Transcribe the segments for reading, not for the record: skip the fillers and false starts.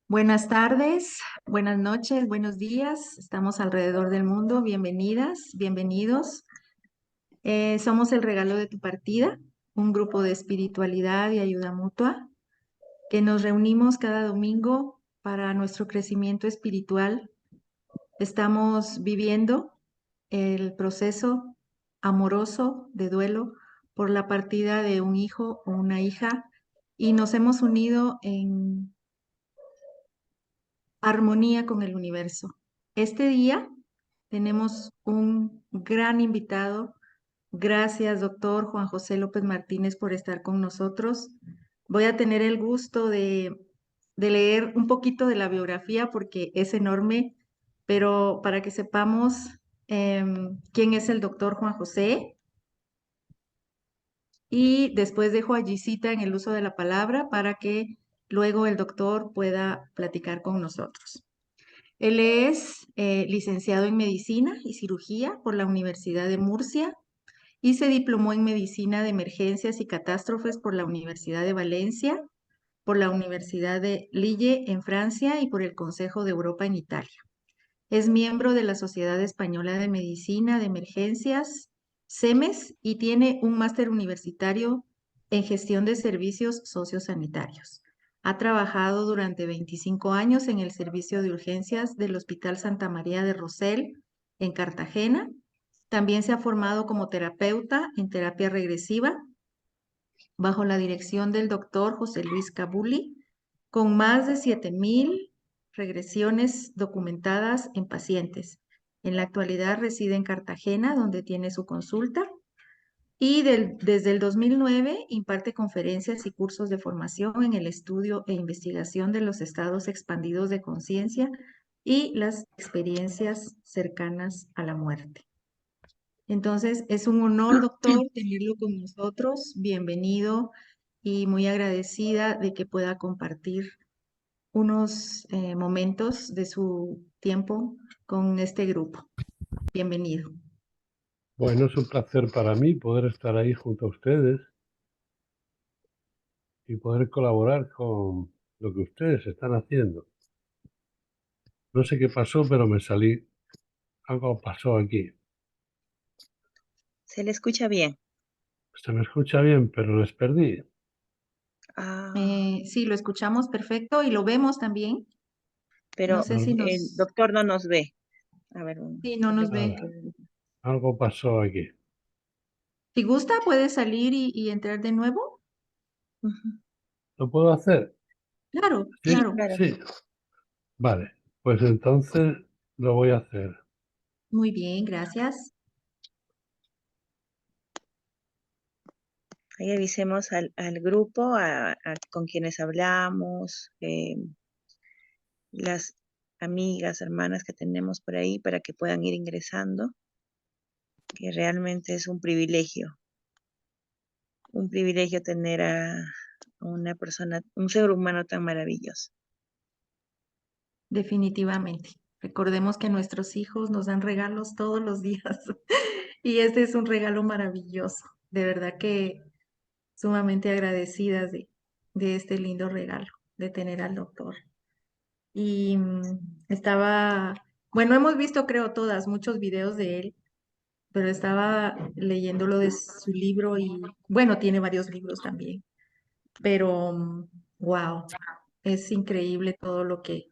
Buenas tardes, buenas noches, buenos días. Estamos alrededor del mundo. Bienvenidas, bienvenidos. Somos el regalo de tu partida, un grupo de espiritualidad y ayuda mutua que nos reunimos cada domingo para nuestro crecimiento espiritual. Estamos viviendo el proceso amoroso de duelo por la partida de un hijo o una hija y nos hemos unido en armonía con el universo. Este día tenemos un gran invitado. Gracias, doctor Juan José López Martínez, por estar con nosotros. Voy a tener el gusto de leer un poquito de la biografía porque es enorme, pero para que sepamos quién es el doctor Juan José. Y después dejo a Gisita en el uso de la palabra para que luego el doctor pueda platicar con nosotros. Él es licenciado en Medicina y Cirugía por la Universidad de Murcia y se diplomó en Medicina de Emergencias y Catástrofes por la Universidad de Valencia, por la Universidad de Lille en Francia y por el Consejo de Europa en Italia. Es miembro de la Sociedad Española de Medicina de Emergencias, SEMES, y tiene un máster universitario en Gestión de Servicios Sociosanitarios. Ha trabajado durante 25 años en el servicio de urgencias del Hospital Santa María de Rosell en Cartagena. También se ha formado como terapeuta en terapia regresiva bajo la dirección del doctor José Luis Cabuli, con más de 7,000 regresiones documentadas en pacientes. En la actualidad reside en Cartagena, donde tiene su consulta, y desde el 2009 imparte conferencias y cursos de formación en el estudio e investigación de los estados expandidos de conciencia y las experiencias cercanas a la muerte. Entonces, es un honor, doctor, tenerlo con nosotros. Bienvenido y muy agradecida de que pueda compartir unos momentos de su tiempo con este grupo. Bienvenido. Bueno, es un placer para mí poder estar ahí junto a ustedes y poder colaborar con lo que ustedes están haciendo. No sé qué pasó, pero me salí. Algo pasó aquí. Se le escucha bien. Se me escucha bien, pero les perdí. Sí, lo escuchamos perfecto y lo vemos también. No Pero sé si el nos... doctor no nos ve. A ver, Sí, no nos ve. Algo pasó aquí. Si gusta, puede salir y entrar de nuevo. Ujú. ¿Lo puedo hacer? Claro, Sí, Sí, claro. claro. sí. Vale, pues entonces lo voy a hacer. Muy bien, gracias. Ahí avisemos al grupo, con quienes hablamos, las amigas, hermanas que tenemos por ahí para que puedan ir ingresando, que realmente es un privilegio tener a una persona, un ser humano tan maravilloso. Definitivamente. Recordemos que nuestros hijos nos dan regalos todos los días y este es un regalo maravilloso. De verdad que sumamente agradecidas de este lindo regalo, de tener al doctor. Y bueno, hemos visto creo todas, muchos videos de él, pero estaba leyendo lo de su libro y bueno, tiene varios libros también, pero wow, es increíble todo lo que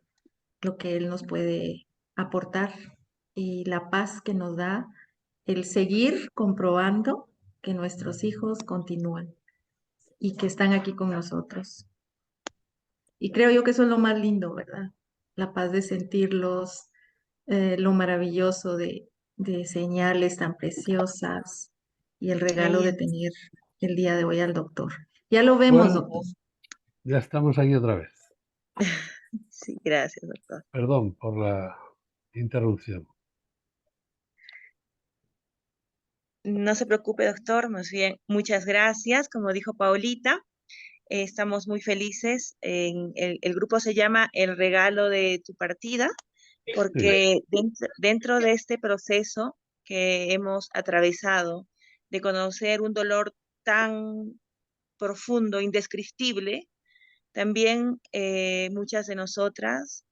Él nos puede aportar y la paz que nos da el seguir comprobando que nuestros hijos continúan y que están aquí con nosotros. Y creo yo que eso es lo más lindo, ¿verdad? La paz de sentirlos, lo maravilloso de señales tan preciosas y el regalo Ahí, de tener el día de hoy al doctor. Ya lo vemos, Bueno, doctor. ya estamos aquí otra vez. sí, gracias, doctor. Perdón por la interrupción. No se preocupe, doctor, más bien, muchas gracias. Como dijo Paulita, estamos muy felices. El grupo se llama El Regalo de tu Partida, Sí. porque dentro de este proceso que hemos atravesado de conocer un dolor tan profundo, indescriptible, También muchas de nosotras,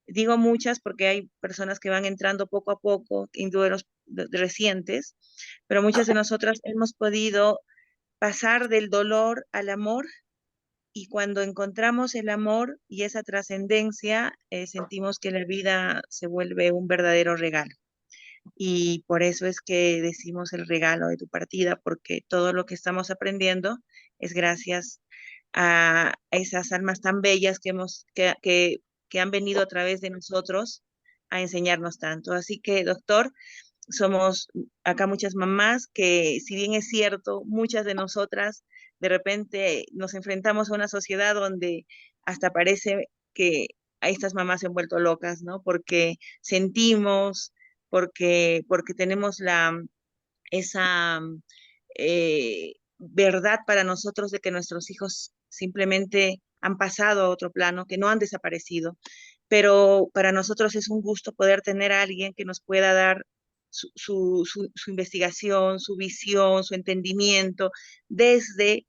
digo muchas porque hay personas que van entrando poco a poco, individuos recientes, pero muchas de nosotras hemos podido pasar del dolor al amor, y cuando encontramos el amor y esa trascendencia, sentimos que la vida se vuelve un verdadero regalo. Y por eso es que decimos el regalo de tu partida, porque todo lo que estamos aprendiendo es gracias a esas almas tan bellas que han venido a través de nosotros a enseñarnos tanto. Así que, doctor, somos acá muchas mamás que, si bien es cierto, muchas de nosotras de repente nos enfrentamos a una sociedad donde hasta parece que a estas mamás se han vuelto locas, ¿no? Porque sentimos, porque tenemos esa verdad para nosotros de que nuestros hijos simplemente han pasado a otro plano, que no han desaparecido. Pero para nosotros es un gusto poder tener a alguien que nos pueda dar su investigación, su visión, su entendimiento desde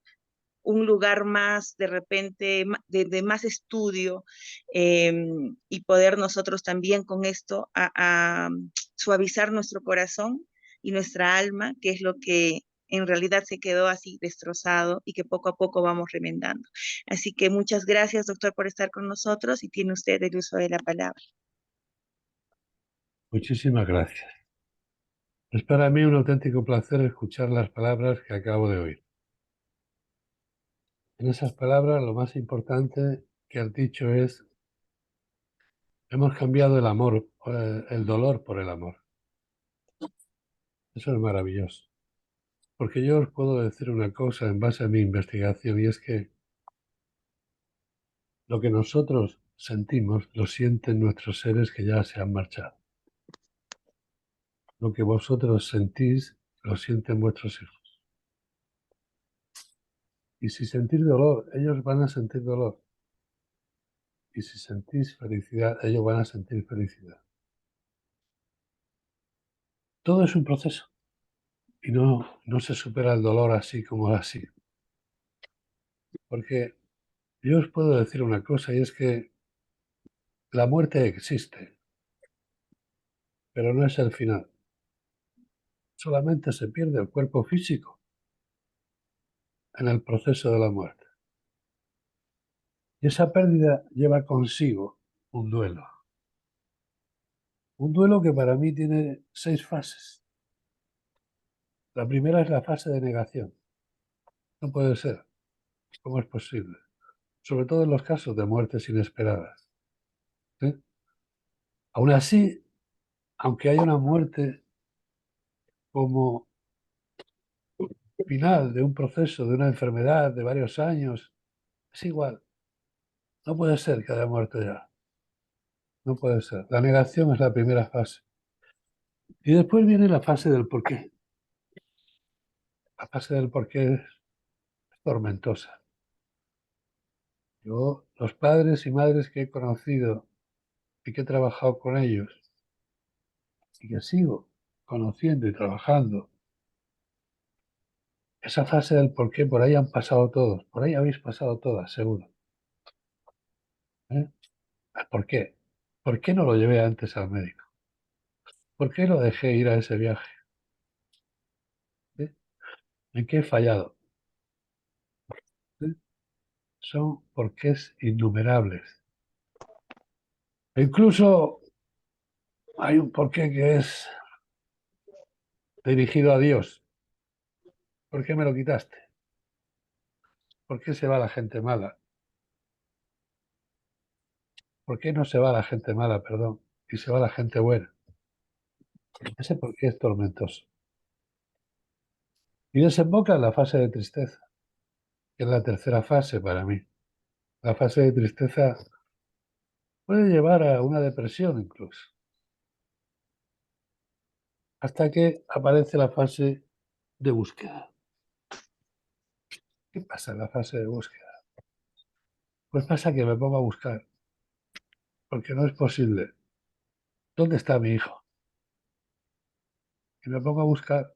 un lugar más, de repente, de más estudio, y poder nosotros también con esto a suavizar nuestro corazón y nuestra alma, que es lo que en realidad se quedó así destrozado y que poco a poco vamos remendando. Así que muchas gracias, doctor, por estar con nosotros, y tiene usted el uso de la palabra. Muchísimas gracias. Es para mí un auténtico placer escuchar las palabras que acabo de oír. En esas palabras lo más importante que has dicho es: hemos cambiado el amor, el dolor por el amor. Eso es maravilloso. Porque yo os puedo decir una cosa en base a mi investigación, y es que lo que nosotros sentimos lo sienten nuestros seres que ya se han marchado. Lo que vosotros sentís lo sienten vuestros hijos. Y si sentís dolor, ellos van a sentir dolor. Y si sentís felicidad, ellos van a sentir felicidad. Todo es un proceso. Y no se supera el dolor así como así. Porque yo os puedo decir una cosa, y es que la muerte existe, pero no es el final. Solamente se pierde el cuerpo físico en el proceso de la muerte. Y esa pérdida lleva consigo un duelo. Un duelo que para mí tiene 6 fases. La primera es la fase de negación. No puede ser. ¿Cómo es posible? Sobre todo en los casos de muertes inesperadas. ¿Sí? Aún así, aunque haya una muerte como final de un proceso, de una enfermedad de varios años, es igual. No puede ser que haya muerto ya. No puede ser. La negación es la primera fase. Y después viene la fase del porqué. La fase del porqué es tormentosa. Yo, los padres y madres que he conocido y que he trabajado con ellos y que sigo conociendo y trabajando, esa fase del porqué, por ahí han pasado todos, por ahí habéis pasado todas, seguro. ¿Eh? ¿Por qué? ¿Por qué no lo llevé antes al médico? ¿Por qué lo dejé ir a ese viaje? ¿Eh? ¿En qué he fallado? ¿Eh? Son porqués innumerables. E incluso hay un porqué que es dirigido a Dios. ¿Por qué me lo quitaste? ¿Por qué se va la gente mala? ¿Por qué no se va la gente mala, perdón, y se va la gente buena? Ese porqué es tormentoso. Y desemboca en la fase de tristeza, que es la tercera fase para mí. La fase de tristeza puede llevar a una depresión incluso, hasta que aparece la fase de búsqueda. ¿Qué pasa en la fase de búsqueda? Pues pasa que me pongo a buscar, porque no es posible. ¿Dónde está mi hijo? Y me pongo a buscar.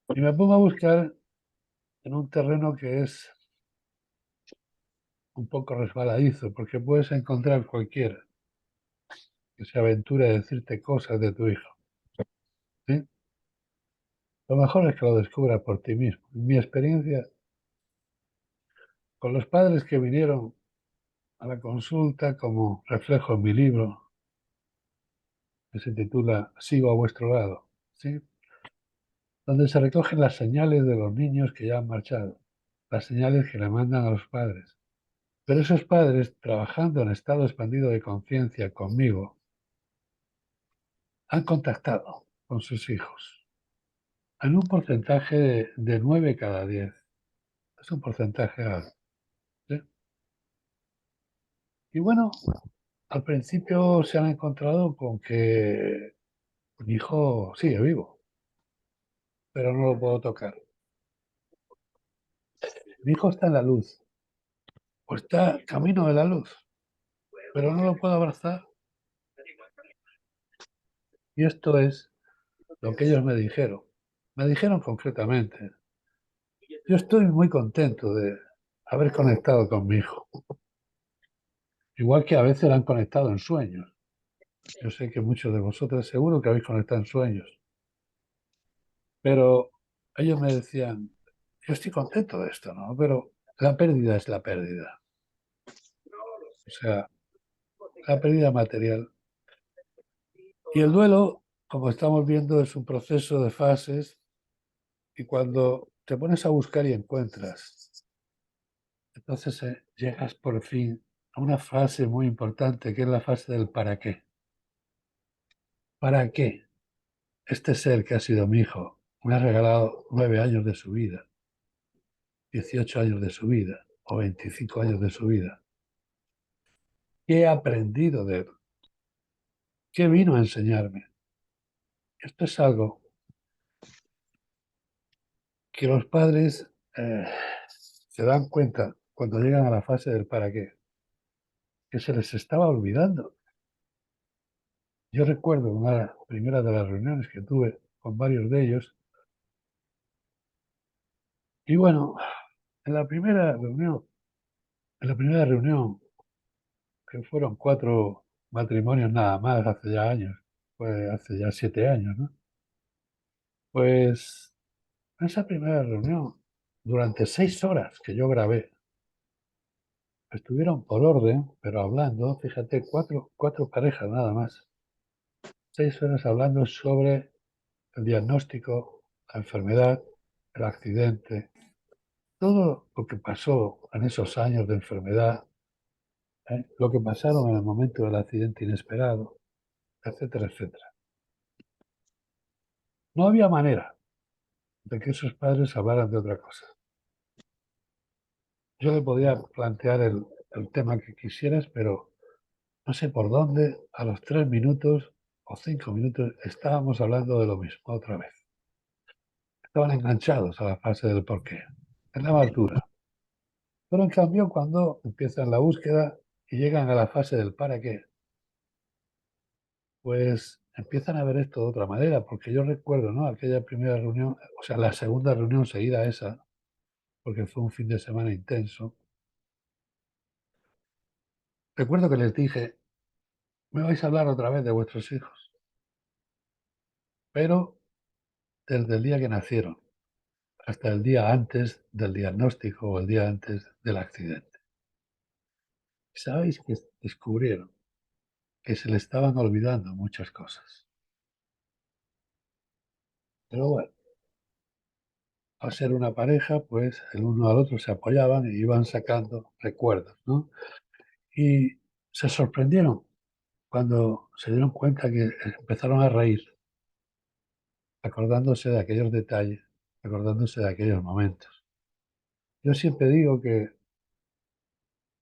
Y me pongo a buscar en un terreno que es un poco resbaladizo, porque puedes encontrar cualquiera que se aventure a decirte cosas de tu hijo, ¿sí? Lo mejor es que lo descubras por ti mismo. En mi experiencia, con los padres que vinieron a la consulta, como reflejo en mi libro, que se titula Sigo a vuestro lado, ¿sí? Donde se recogen las señales de los niños que ya han marchado, las señales que le mandan a los padres. Pero esos padres, trabajando en estado expandido de conciencia conmigo, han contactado con sus hijos en un porcentaje de 9 cada 10. Es un porcentaje alto, ¿sí? Y bueno, al principio se han encontrado con que mi hijo sigue vivo, pero no lo puedo tocar. Mi hijo está en la luz, o está camino de la luz, pero no lo puedo abrazar. Y esto es lo que ellos me dijeron. Me dijeron concretamente, yo estoy muy contento de haber conectado con mi hijo. Igual que a veces lo han conectado en sueños. Yo sé que muchos de vosotros seguro que habéis conectado en sueños. Pero ellos me decían, yo estoy contento de esto, ¿no? Pero la pérdida es la pérdida. O sea, la pérdida material. Y el duelo, como estamos viendo, es un proceso de fases. Y cuando te pones a buscar y encuentras, entonces llegas por fin a una fase muy importante, que es la fase del para qué. ¿Para qué este ser que ha sido mi hijo me ha regalado 9 años de su vida, 18 años de su vida o 25 años de su vida? ¿Qué he aprendido de él? ¿Qué vino a enseñarme? Esto es algo que los padres se dan cuenta cuando llegan a la fase del para qué, que se les estaba olvidando. Yo recuerdo una primera de las reuniones que tuve con varios de ellos, y bueno, en la primera reunión, que fueron 4 matrimonios nada más, hace ya años, fue hace ya 7 años, ¿no? Pues en esa primera reunión, durante 6 horas que yo grabé, estuvieron por orden, pero hablando, fíjate, cuatro parejas nada más, 6 horas hablando sobre el diagnóstico, la enfermedad, el accidente, todo lo que pasó en esos años de enfermedad, lo que pasaron en el momento del accidente inesperado, etcétera, etcétera. No había manera de que esos padres hablaran de otra cosa. Yo le podía plantear el tema que quisieras, pero no sé por dónde, a los 3 minutos o 5 minutos estábamos hablando de lo mismo otra vez. Estaban enganchados a la fase del porqué, en la altura. Pero en cambio, cuando empiezan la búsqueda y llegan a la fase del para qué, pues empiezan a ver esto de otra manera, porque yo recuerdo, ¿no? Aquella primera reunión, o sea, la segunda reunión seguida a esa, porque fue un fin de semana intenso. Recuerdo que les dije, me vais a hablar otra vez de vuestros hijos, pero desde el día que nacieron hasta el día antes del diagnóstico o el día antes del accidente. ¿Sabéis que descubrieron que se le estaban olvidando muchas cosas? Pero bueno, al ser una pareja, pues el uno al otro se apoyaban y iban sacando recuerdos, ¿no? Y se sorprendieron cuando se dieron cuenta que empezaron a reír, acordándose de aquellos detalles, acordándose de aquellos momentos. Yo siempre digo que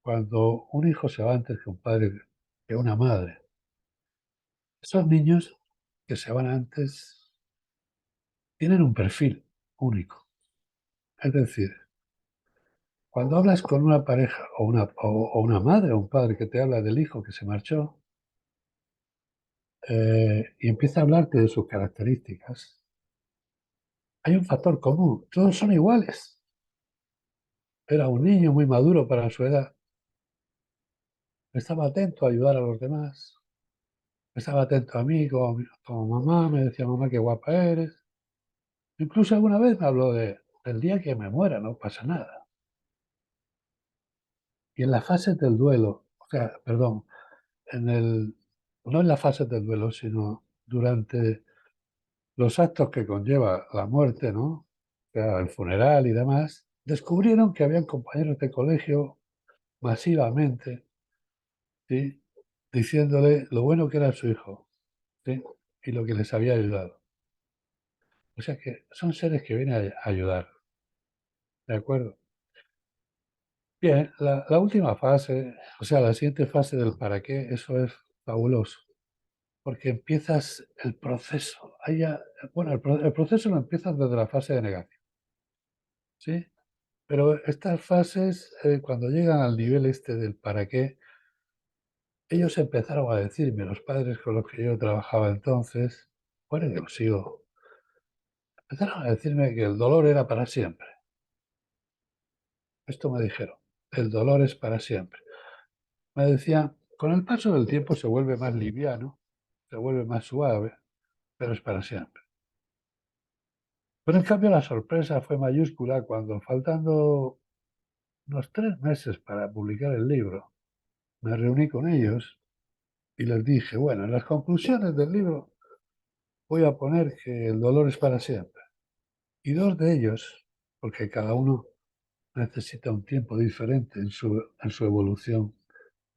cuando un hijo se va antes que un padre, que una madre, esos niños que se van antes tienen un perfil único. Es decir, cuando hablas con una pareja o una madre o un padre que te habla del hijo que se marchó y empieza a hablarte de sus características, hay un factor común. Todos son iguales. Era un niño muy maduro para su edad. estaba atento a ayudar a los demás, estaba atento a mí como mamá, me decía, mamá, qué guapa eres. Incluso alguna vez me habló del día que me muera, no pasa nada. Y en las fases del duelo, o sea, perdón, no en las fases del duelo, sino durante los actos que conlleva la muerte, ¿no? O sea, el funeral y demás, descubrieron que habían compañeros de colegio masivamente, ¿sí? Diciéndole lo bueno que era su hijo, ¿sí? Y lo que les había ayudado. O sea que son seres que vienen a ayudar, ¿de acuerdo? Bien, la última fase, o sea, la siguiente fase del para qué, eso es fabuloso, porque empiezas el proceso. Bueno, el proceso lo empiezas desde la fase de negación, ¿sí? Pero estas fases, cuando llegan al nivel este del para qué, ellos empezaron a decirme, los padres con los que yo trabajaba entonces, bueno, que lo sigo, empezaron a decirme que el dolor era para siempre. Esto me dijeron, el dolor es para siempre. Me decían, con el paso del tiempo se vuelve más liviano, se vuelve más suave, pero es para siempre. Pero en cambio la sorpresa fue mayúscula cuando, faltando unos 3 meses para publicar el libro, me reuní con ellos y les dije, bueno, en las conclusiones del libro voy a poner que el dolor es para siempre. Y dos de ellos, porque cada uno necesita un tiempo diferente en su evolución,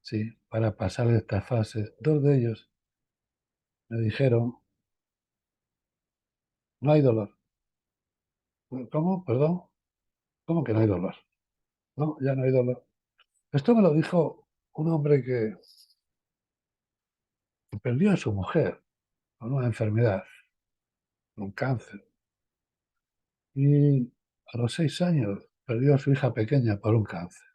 ¿sí? Para pasar esta fase, dos de ellos me dijeron, no hay dolor. ¿Cómo? Perdón. ¿Cómo que no hay dolor? No, ya no hay dolor. Esto me lo dijo un hombre que perdió a su mujer con una enfermedad, un cáncer. Y a los 6 años perdió a su hija pequeña por un cáncer.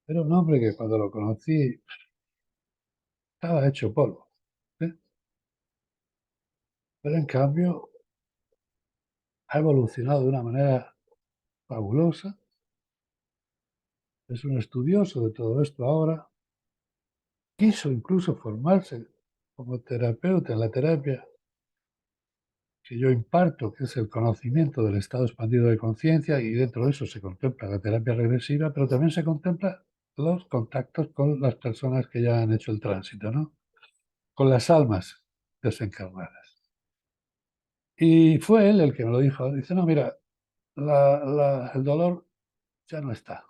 Era un hombre que cuando lo conocí estaba hecho polvo, ¿sí? Pero en cambio ha evolucionado de una manera fabulosa. Es un estudioso de todo esto ahora. Quiso incluso formarse como terapeuta en la terapia que yo imparto, que es el conocimiento del estado expandido de conciencia, y dentro de eso se contempla la terapia regresiva, pero también se contempla los contactos con las personas que ya han hecho el tránsito, ¿no? Con las almas desencarnadas. Y fue él el que me lo dijo. Dice, no, mira, el dolor ya no está.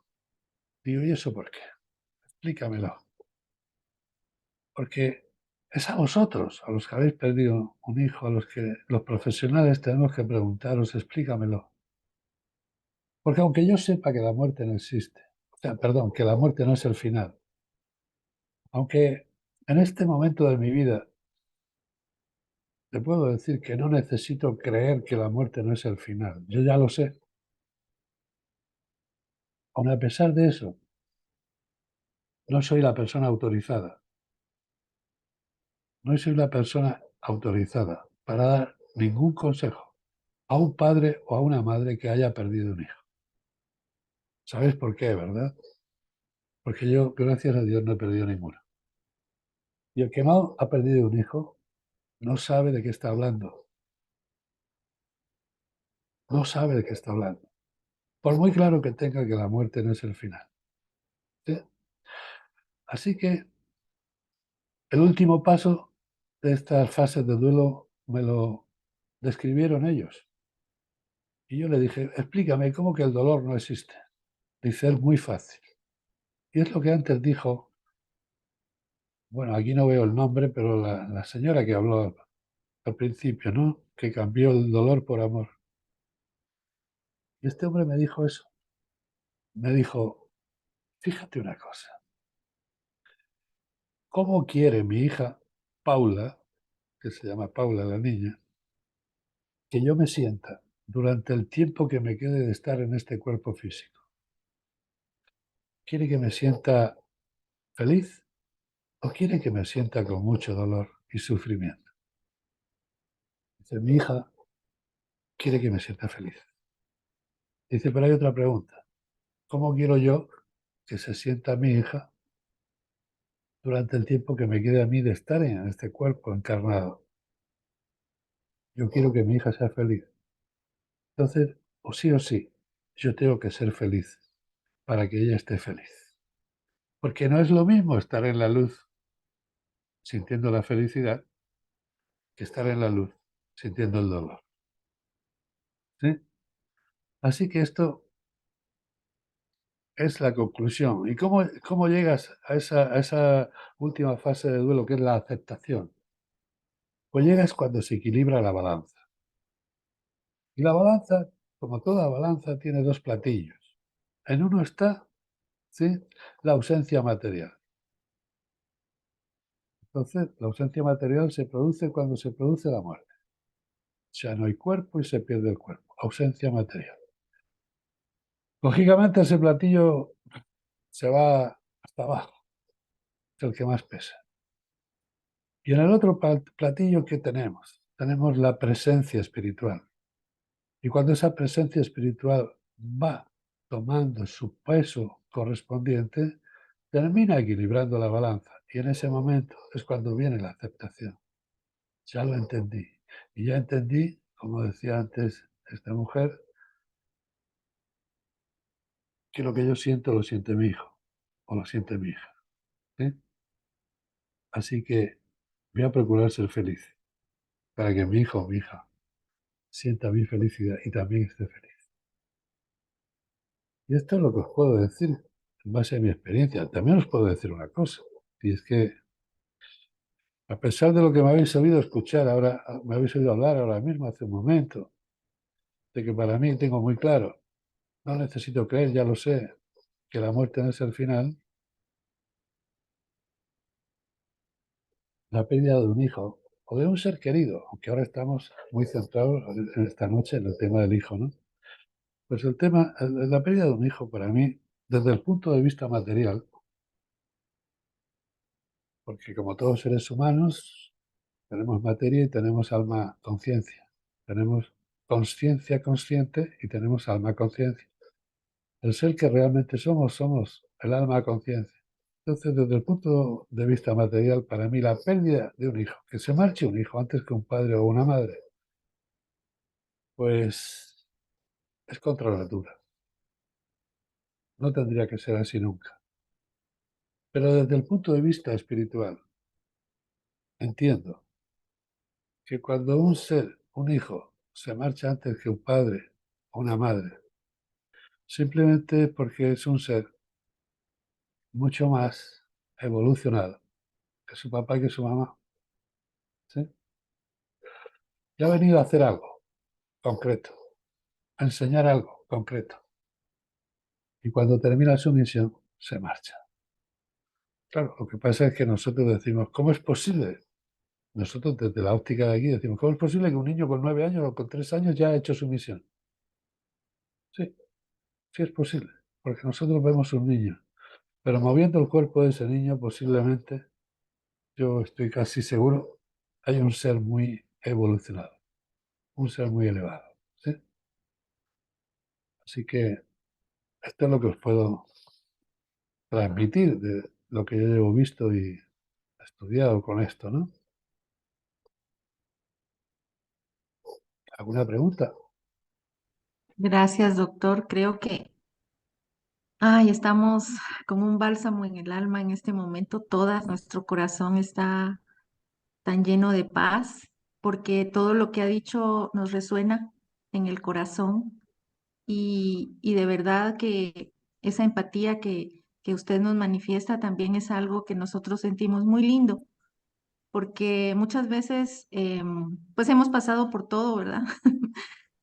Digo, ¿y eso por qué? Explícamelo. Porque es a vosotros, a los que habéis perdido un hijo, a los que los profesionales tenemos que preguntaros, explícamelo. Porque aunque yo sepa que la muerte no existe, o sea, perdón, que la muerte no es el final, aunque en este momento de mi vida te puedo decir que no necesito creer que la muerte no es el final, yo ya lo sé. Aun a pesar de eso, no soy la persona autorizada, no soy la persona autorizada para dar ningún consejo a un padre o a una madre que haya perdido un hijo. ¿Sabes por qué, verdad? Porque yo, gracias a Dios, no he perdido ninguno. Y el que no ha perdido un hijo no sabe de qué está hablando. No sabe de qué está hablando. Por muy claro que tenga que la muerte no es el final. ¿Sí? Así que el último paso de estas fases de duelo me lo describieron ellos. Y yo le dije, explícame, ¿cómo que el dolor no existe? Dice, es muy fácil. Y es lo que antes dijo, bueno, aquí no veo el nombre, pero la señora que habló al principio, ¿no? Que cambió el dolor por amor. Y este hombre me dijo eso. Me dijo, fíjate una cosa, ¿cómo quiere mi hija Paula, que se llama Paula la niña, que yo me sienta durante el tiempo que me quede de estar en este cuerpo físico? ¿Quiere que me sienta feliz o quiere que me sienta con mucho dolor y sufrimiento? Dice, mi hija quiere que me sienta feliz. Dice, pero hay otra pregunta. ¿Cómo quiero yo que se sienta mi hija durante el tiempo que me quede a mí de estar en este cuerpo encarnado. Yo quiero que mi hija sea feliz. Entonces, o sí, yo tengo que ser feliz para que ella esté feliz. Porque no es lo mismo estar en la luz sintiendo la felicidad que estar en la luz sintiendo el dolor. ¿Sí? Así que esto es la conclusión. ¿Y cómo llegas a esa última fase de duelo que es la aceptación? Pues llegas cuando se equilibra la balanza. Y la balanza, como toda balanza, tiene dos platillos. En uno está, ¿sí?, la ausencia material. Entonces, la ausencia material se produce cuando se produce la muerte. O sea, no hay cuerpo y se pierde el cuerpo. Ausencia material. Lógicamente, ese platillo se va hasta abajo, es el que más pesa. Y en el otro platillo, ¿qué tenemos? Tenemos la presencia espiritual. Y cuando esa presencia espiritual va tomando su peso correspondiente, termina equilibrando la balanza. Y en ese momento es cuando viene la aceptación. Ya lo entendí. Y ya entendí, como decía antes esta mujer, que lo que yo siento lo siente mi hijo o lo siente mi hija. ¿Sí? Así que voy a procurar ser feliz para que mi hijo o mi hija sienta mi felicidad y también esté feliz. Y esto es lo que os puedo decir en base a mi experiencia. También os puedo decir una cosa, y es que a pesar de lo que me habéis oído escuchar ahora, me habéis oído hablar ahora mismo, hace un momento, de que para mí tengo muy claro, no necesito creer, ya lo sé, que la muerte no es el final, la pérdida de un hijo o de un ser querido, aunque ahora estamos muy centrados en esta noche en el tema del hijo, ¿no? Pues la pérdida de un hijo para mí, desde el punto de vista material, porque como todos seres humanos, tenemos materia y tenemos alma conciencia. Tenemos conciencia consciente y tenemos alma conciencia. El ser que realmente somos el alma conciencia. Entonces, desde el punto de vista material, para mí la pérdida de un hijo, que se marche un hijo antes que un padre o una madre, pues es contra natura. No tendría que ser así nunca. Pero desde el punto de vista espiritual, entiendo que cuando un hijo, se marcha antes que un padre o una madre, simplemente porque es un ser mucho más evolucionado que su papá y que su mamá, ¿sí? Y ha venido a hacer algo concreto, a enseñar algo concreto. Y cuando termina su misión, se marcha. Claro, lo que pasa es que nosotros decimos, ¿cómo es posible? Nosotros desde la óptica de aquí decimos, ¿cómo es posible que un niño con 9 años o con 3 años ya ha hecho su misión? Sí, sí es posible, porque nosotros vemos un niño, pero moviendo el cuerpo de ese niño posiblemente, yo estoy casi seguro, hay un ser muy evolucionado, un ser muy elevado, ¿sí? Así que esto es lo que os puedo transmitir de lo que yo llevo visto y estudiado con esto, ¿no? ¿Alguna pregunta? Gracias, doctor. Creo que, ay, estamos como un bálsamo en el alma en este momento. Todas, nuestro corazón está tan lleno de paz porque todo lo que ha dicho nos resuena en el corazón y de verdad que esa empatía que usted nos manifiesta también es algo que nosotros sentimos muy lindo porque muchas veces pues hemos pasado por todo, ¿verdad?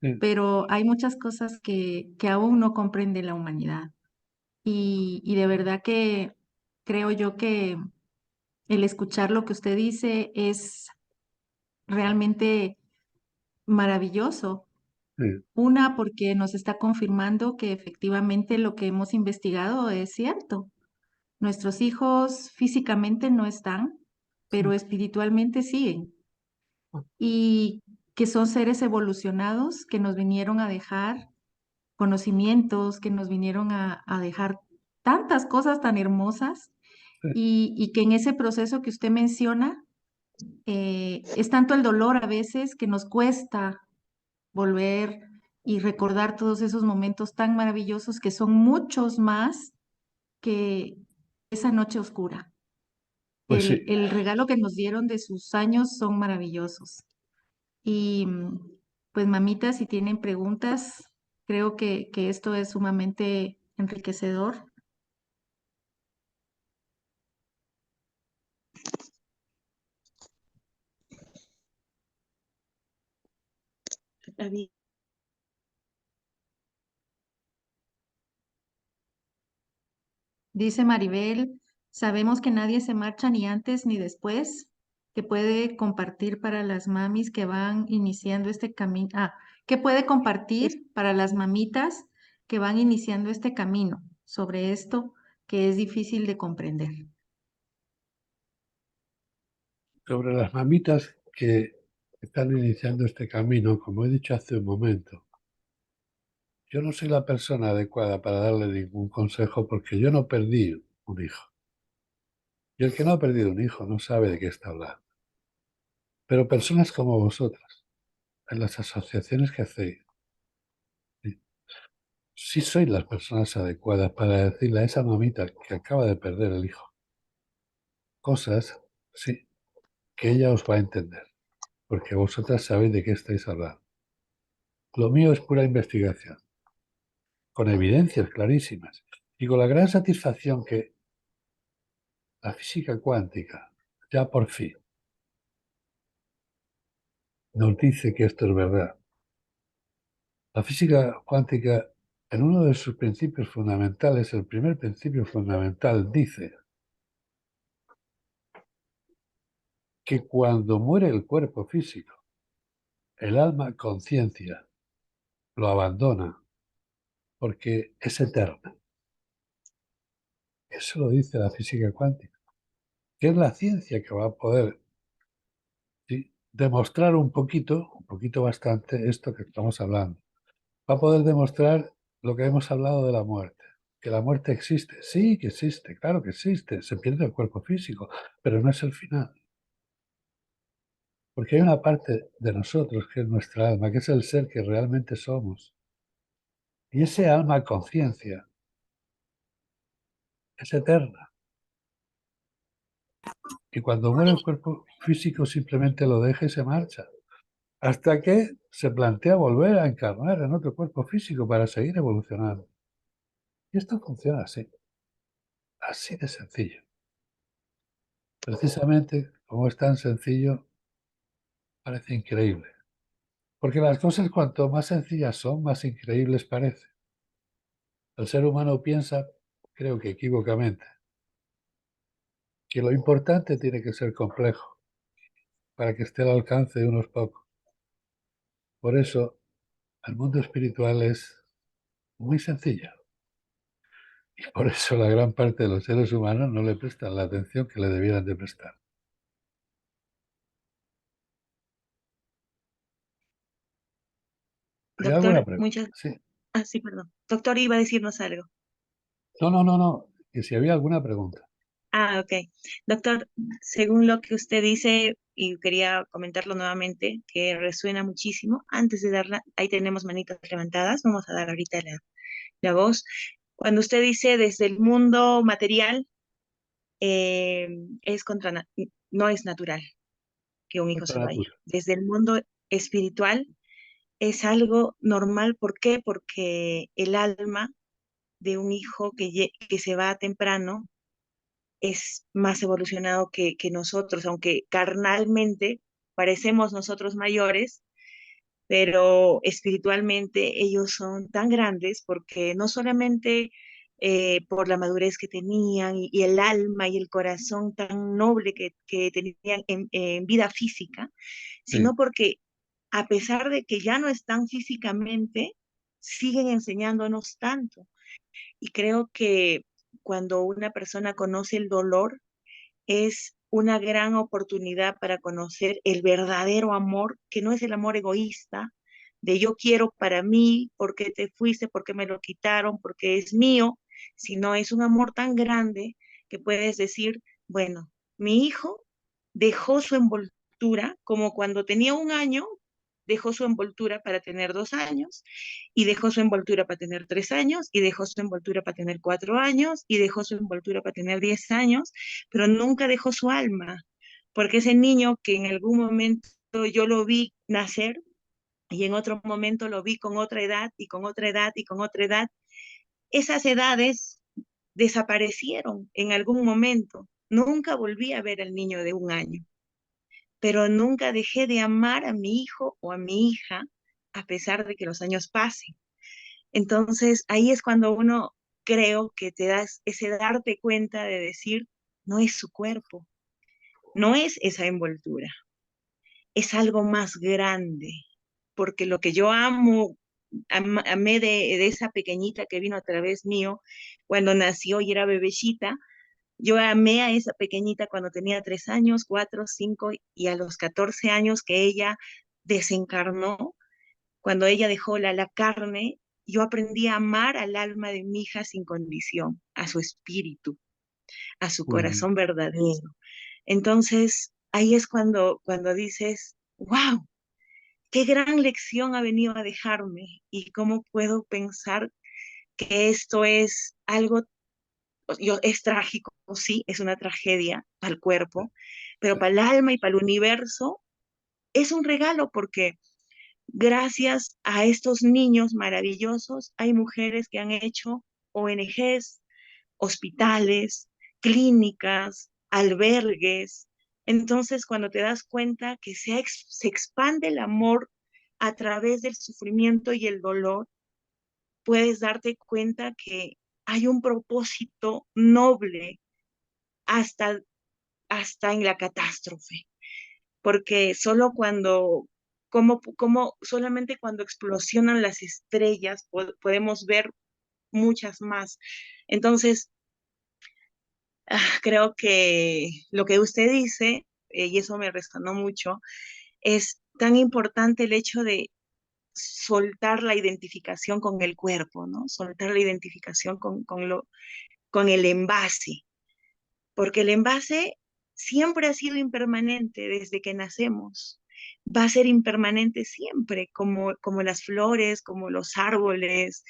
Sí, Pero hay muchas cosas que aún no comprende la humanidad. Y de verdad que creo yo que el escuchar lo que usted dice es realmente maravilloso. sí, Una, porque nos está confirmando que efectivamente lo que hemos investigado es cierto. Nuestros hijos físicamente no están, pero espiritualmente siguen. Y que son seres evolucionados que nos vinieron a dejar conocimientos, que nos vinieron a dejar tantas cosas tan hermosas y que en ese proceso que usted menciona, es tanto el dolor a veces que nos cuesta volver y recordar todos esos momentos tan maravillosos que son muchos más que esa noche oscura. Pues sí, El regalo que nos dieron de sus años son maravillosos. Y pues mamita, si tienen preguntas, creo que esto es sumamente enriquecedor. Está bien. Dice Maribel, sabemos que nadie se marcha ni antes ni después, que puede compartir para las mamis que van iniciando este camino. Que puede Es- compartir para las mamitas que van iniciando este camino sobre esto que es difícil de comprender. sobre las mamitas que están iniciando este camino, como he dicho hace un momento, yo no soy la persona adecuada para darle ningún consejo porque yo no perdí un hijo. Y el que no ha perdido un hijo no sabe de qué está hablando. Pero personas como vosotras, en las asociaciones que hacéis, sí, sí sois las personas adecuadas para decirle a esa mamita que acaba de perder el hijo cosas, sí, que ella os va a entender, porque vosotras sabéis de qué estáis hablando. Lo mío es pura investigación, con evidencias clarísimas y con la gran satisfacción que la física cuántica, ya por fin, nos dice que esto es verdad. La física cuántica, en uno de sus principios fundamentales, el primer principio fundamental, dice que cuando muere el cuerpo físico, el alma conciencia lo abandona porque es eterna. Eso lo dice la física cuántica, que es la ciencia que va a poder, ¿sí?, demostrar un poquito bastante esto que estamos hablando. Va a poder demostrar lo que hemos hablado de la muerte. Que la muerte existe. Sí, que existe, claro que existe. Se pierde el cuerpo físico, pero no es el final. Porque hay una parte de nosotros que es nuestra alma, que es el ser que realmente somos. Y ese alma conciencia es eterna. Y cuando muere el cuerpo físico simplemente lo deja y se marcha. Hasta que se plantea volver a encarnar en otro cuerpo físico para seguir evolucionando. Y esto funciona así de sencillo. Precisamente como es tan sencillo, parece increíble. Porque las cosas cuanto más sencillas son, más increíbles parecen. El ser humano piensa, creo que equívocamente, que lo importante tiene que ser complejo para que esté al alcance de unos pocos. Por eso, el mundo espiritual es muy sencillo. Y por eso la gran parte de los seres humanos no le prestan la atención que le debieran de prestar. ¿Hay alguna Doctor, pregunta? muchas... Sí. Ah, sí, perdón. Doctor, iba a decirnos algo. No. Que si había alguna pregunta. Ah, ok. Doctor, según lo que usted dice, y quería comentarlo nuevamente, que resuena muchísimo, antes de darla, ahí tenemos manitas levantadas, vamos a dar ahorita la voz. Cuando usted dice desde el mundo material, eh, es no es natural que un hijo se Contra vaya. natura. Desde el mundo espiritual es algo normal. ¿Por qué? Porque el alma de un hijo que se va temprano es más evolucionado que nosotros, aunque carnalmente parecemos nosotros mayores, pero espiritualmente ellos son tan grandes porque no solamente por la madurez que tenían y el alma y el corazón tan noble que tenían en vida física, Sí. sino porque a pesar de que ya no están físicamente, siguen enseñándonos tanto. Y creo que cuando una persona conoce el dolor, es una gran oportunidad para conocer el verdadero amor, que no es el amor egoísta, de yo quiero para mí, porque te fuiste, porque me lo quitaron, porque es mío, sino es un amor tan grande que puedes decir, bueno, mi hijo dejó su envoltura como cuando tenía 1 año, dejó su envoltura para tener 2 años, y dejó su envoltura para tener 3 años, y dejó su envoltura para tener 4 años, y dejó su envoltura para tener 10 años, pero nunca dejó su alma, porque ese niño que en algún momento yo lo vi nacer y en otro momento lo vi con otra edad y con otra edad y con otra edad, esas edades desaparecieron en algún momento. Nunca volví a ver al niño de 1 año, pero nunca dejé de amar a mi hijo o a mi hija a pesar de que los años pasen. Entonces, ahí es cuando uno creo que te das ese darte cuenta de decir, no es su cuerpo, no es esa envoltura, es algo más grande, porque lo que yo amo, amé de esa pequeñita que vino a través mío cuando nació y era bebecita, yo amé a esa pequeñita cuando tenía 3 años, 4, 5 y a los 14 años que ella desencarnó, cuando ella dejó la carne, yo aprendí a amar al alma de mi hija sin condición, a su espíritu, a su Mm. corazón verdadero. Entonces, ahí es cuando dices, wow, qué gran lección ha venido a dejarme y cómo puedo pensar que esto es algo, es trágico, sí, es una tragedia para el cuerpo, pero Sí. para el alma y para el universo es un regalo porque gracias a estos niños maravillosos hay mujeres que han hecho ONGs, hospitales, clínicas, albergues. Entonces, cuando te das cuenta que se expande el amor a través del sufrimiento y el dolor, puedes darte cuenta que hay un propósito noble hasta, hasta en la catástrofe, porque solo cuando, como solamente cuando explosionan las estrellas podemos ver muchas más. Entonces, creo que lo que usted dice, y eso me resonó mucho, es tan importante el hecho de soltar la identificación con el cuerpo, ¿no? Soltar la identificación con el envase, porque el envase siempre ha sido impermanente desde que nacemos. Va a ser impermanente siempre, como las flores, como los árboles.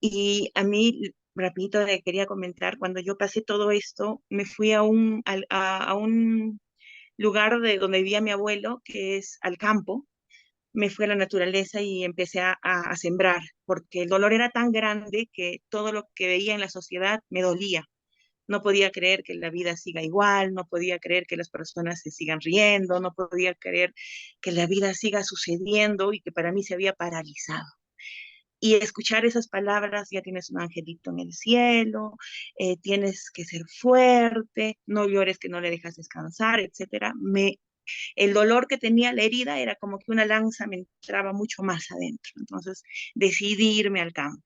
Y a mí, rapidito, le quería comentar, cuando yo pasé todo esto, me fui a un lugar de donde vivía mi abuelo, que es al campo. Me fui a la naturaleza y empecé a sembrar, porque el dolor era tan grande que todo lo que veía en la sociedad me dolía. No podía creer que la vida siga igual, no podía creer que las personas se sigan riendo, no podía creer que la vida siga sucediendo y que para mí se había paralizado. Y escuchar esas palabras, ya tienes un angelito en el cielo, tienes que ser fuerte, no llores que no le dejas descansar, etcétera. El dolor que tenía la herida era como que una lanza me entraba mucho más adentro. Entonces decidí irme al campo.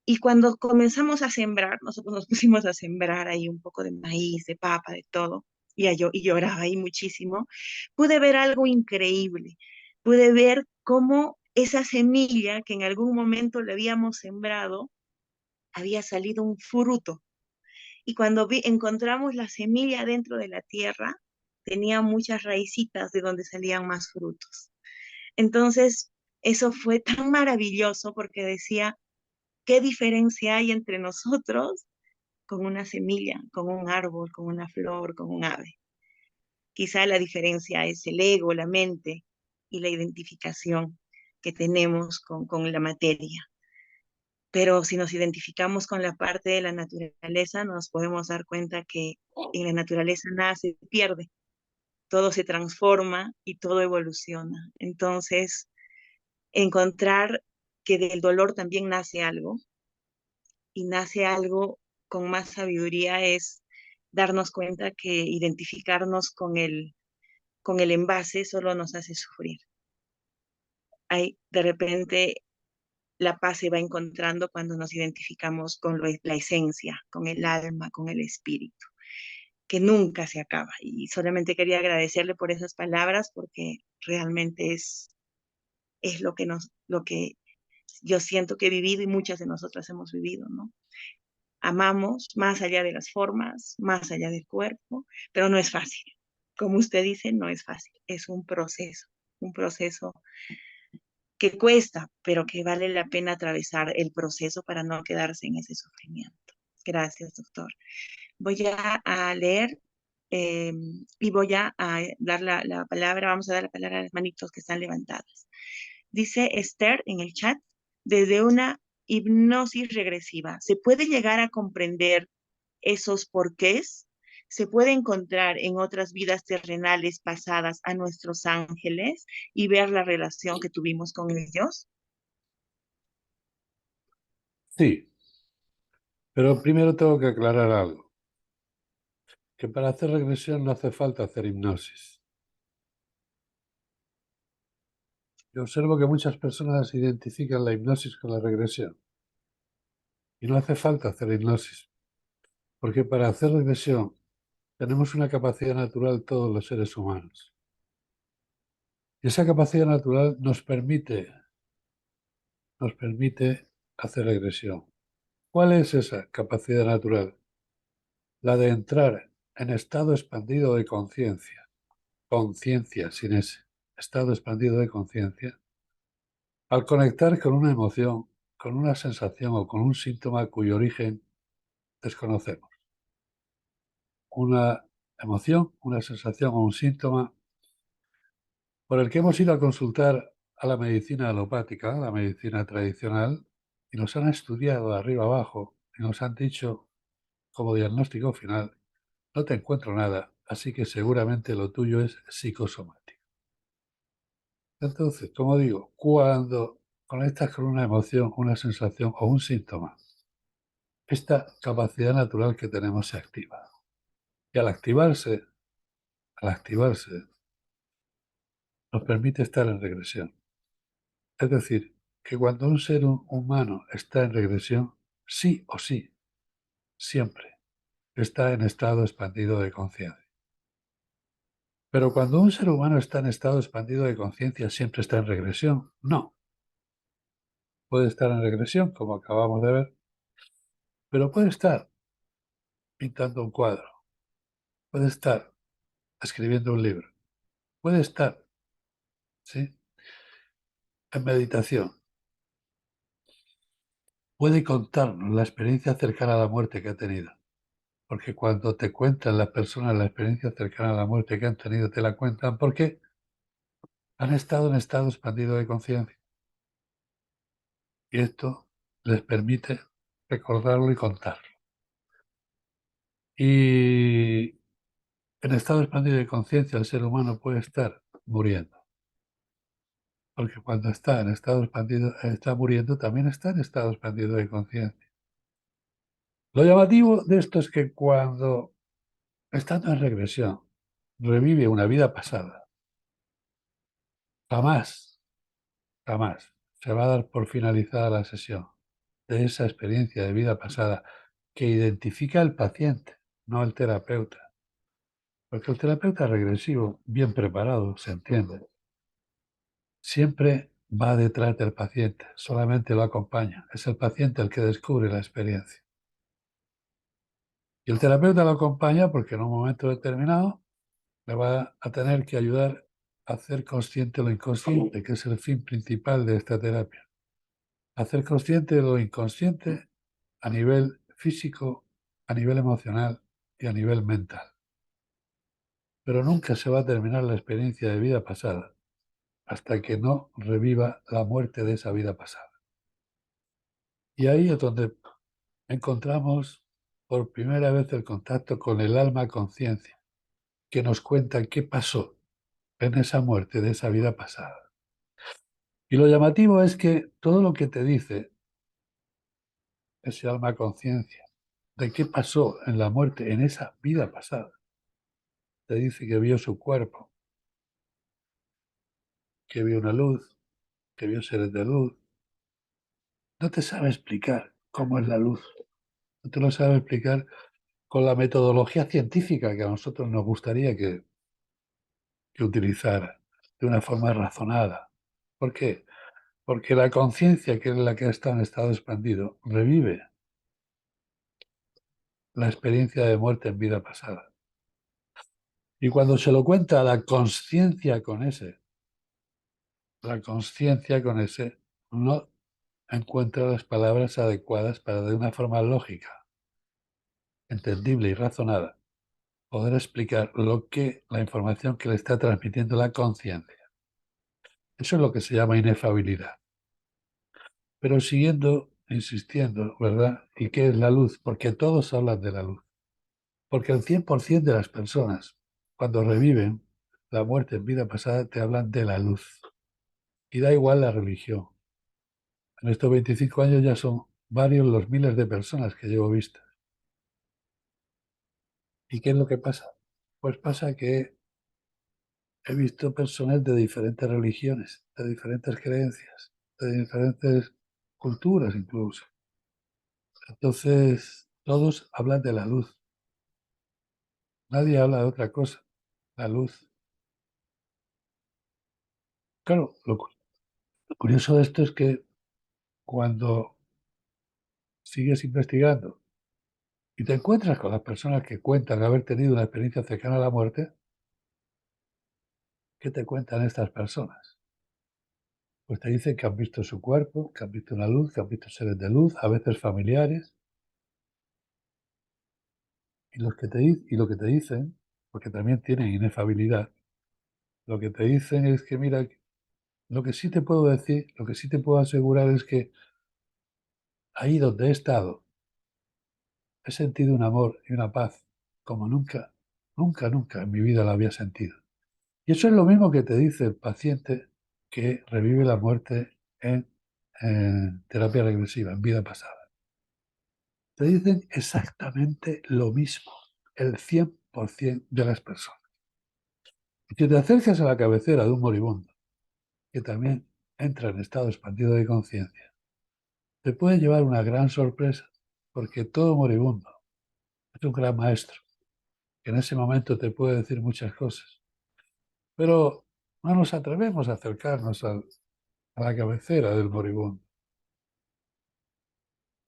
Y cuando comenzamos a sembrar, nosotros nos pusimos a sembrar ahí un poco de maíz, de papa, de todo, y lloraba ahí muchísimo, pude ver algo increíble. Pude ver cómo esa semilla que en algún momento le habíamos sembrado, había salido un fruto. Y cuando encontramos la semilla dentro de la tierra, tenía muchas raícitas de donde salían más frutos. Entonces, eso fue tan maravilloso porque decía, ¿qué diferencia hay entre nosotros con una semilla, con un árbol, con una flor, con un ave? Quizá la diferencia es el ego, la mente y la identificación que tenemos con la materia. Pero si nos identificamos con la parte de la naturaleza, nos podemos dar cuenta que en la naturaleza nada se pierde, todo se transforma y todo evoluciona. Entonces, encontrar que del dolor también nace algo, y nace algo con más sabiduría es darnos cuenta que identificarnos con el envase solo nos hace sufrir. Hay, de repente la paz se va encontrando cuando nos identificamos con la esencia, con el alma, con el espíritu, que nunca se acaba. Y solamente quería agradecerle por esas palabras porque realmente es lo que yo siento que he vivido y muchas de nosotras hemos vivido, ¿no? amamos más allá de las formas, más allá del cuerpo, pero no es fácil. Como usted dice, no es fácil. Es un proceso que cuesta, pero que vale la pena atravesar el proceso para no quedarse en ese sufrimiento. Gracias, doctor. Voy a leer eh, y voy a dar la palabra, vamos a dar la palabra a las manitos que están levantadas. Dice Esther en el chat, desde una hipnosis regresiva, ¿se puede llegar a comprender esos porqués? ¿Se puede encontrar en otras vidas terrenales pasadas a nuestros ángeles y ver la relación que tuvimos con ellos? Sí, pero primero tengo que aclarar algo, que para hacer regresión no hace falta hacer hipnosis. Yo observo que muchas personas identifican la hipnosis con la regresión. Y no hace falta hacer hipnosis, porque para hacer regresión tenemos una capacidad natural todos los seres humanos. Y esa capacidad natural nos permite hacer regresión. ¿Cuál es esa capacidad natural? La de entrar en estado expandido de conciencia sin ese, estado expandido de conciencia, al conectar con una emoción, con una sensación o con un síntoma cuyo origen desconocemos. Una emoción, una sensación o un síntoma por el que hemos ido a consultar a la medicina alopática, a la medicina tradicional, y nos han estudiado de arriba abajo y nos han dicho como diagnóstico final, no te encuentro nada, así que seguramente lo tuyo es psicosomático. Entonces, como digo, cuando conectas con una emoción, una sensación o un síntoma, esta capacidad natural que tenemos se activa. Y al activarse, nos permite estar en regresión. Es decir, que cuando un ser humano está en regresión, sí o sí, siempre está en estado expandido de conciencia. Pero cuando un ser humano está en estado expandido de conciencia, siempre está en regresión. No. Puede estar en regresión, como acabamos de ver, pero puede estar pintando un cuadro, puede estar escribiendo un libro, puede estar, ¿sí?, en meditación. Puede contarnos la experiencia cercana a la muerte que ha tenido. Porque cuando te cuentan las personas la experiencia cercana a la muerte que han tenido, te la cuentan porque han estado en estado expandido de conciencia. Y esto les permite recordarlo y contarlo. Y en estado expandido de conciencia el ser humano puede estar muriendo. Porque cuando está en estado expandido, está muriendo, también está en estado expandido de conciencia. Lo llamativo de esto es que cuando, estando en regresión, revive una vida pasada, jamás se va a dar por finalizada la sesión de esa experiencia de vida pasada que identifica el paciente, no el terapeuta. Porque el terapeuta regresivo, bien preparado, se entiende, siempre va detrás del paciente, solamente lo acompaña. Es el paciente el que descubre la experiencia. Y el terapeuta lo acompaña porque en un momento determinado le va a tener que ayudar a hacer consciente lo inconsciente, que es el fin principal de esta terapia. Hacer consciente de lo inconsciente a nivel físico, a nivel emocional y a nivel mental. Pero nunca se va a terminar la experiencia de vida pasada hasta que no reviva la muerte de esa vida pasada. Y ahí es donde encontramos por primera vez el contacto con el alma conciencia, que nos cuenta qué pasó en esa muerte de esa vida pasada. Y lo llamativo es que todo lo que te dice ese alma conciencia de qué pasó en la muerte en esa vida pasada, te dice que vio su cuerpo, que vio una luz, que vio seres de luz. No te sabe explicar cómo es la luz. No te lo sabe explicar con la metodología científica que a nosotros nos gustaría que utilizara de una forma razonada. ¿Por qué? Porque la conciencia, que es la que está en estado expandido, revive la experiencia de muerte en vida pasada. Y cuando se lo cuenta a la conciencia con ese, no encuentra las palabras adecuadas para, de una forma lógica, entendible y razonada, poder explicar la información que le está transmitiendo la conciencia. Eso es lo que se llama inefabilidad. Pero siguiendo, insistiendo, ¿verdad? ¿Y qué es la luz? Porque todos hablan de la luz. Porque el 100% de las personas, cuando reviven la muerte en vida pasada, te hablan de la luz. Y da igual la religión. En estos 25 años ya son varios los miles de personas que llevo vistas. ¿Y qué es lo que pasa? Pues pasa que he visto personas de diferentes religiones, de diferentes creencias, de diferentes culturas incluso. Entonces, todos hablan de la luz. Nadie habla de otra cosa. La luz. Claro, lo curioso de esto es que cuando sigues investigando y te encuentras con las personas que cuentan haber tenido una experiencia cercana a la muerte, ¿qué te cuentan estas personas? Pues te dicen que han visto su cuerpo, que han visto una luz, que han visto seres de luz, a veces familiares, y lo que te dicen, porque también tienen inefabilidad, lo que te dicen es que, mira, lo que sí te puedo decir, lo que sí te puedo asegurar es que ahí donde he estado, he sentido un amor y una paz como nunca, nunca, nunca en mi vida lo había sentido. Y eso es lo mismo que te dice el paciente que revive la muerte en terapia regresiva, en vida pasada. Te dicen exactamente lo mismo, el 100% de las personas. Y si te acercas a la cabecera de un moribundo, que también entra en estado expandido de conciencia, te puede llevar una gran sorpresa, porque todo moribundo es un gran maestro, que en ese momento te puede decir muchas cosas. Pero no nos atrevemos a acercarnos a la cabecera del moribundo.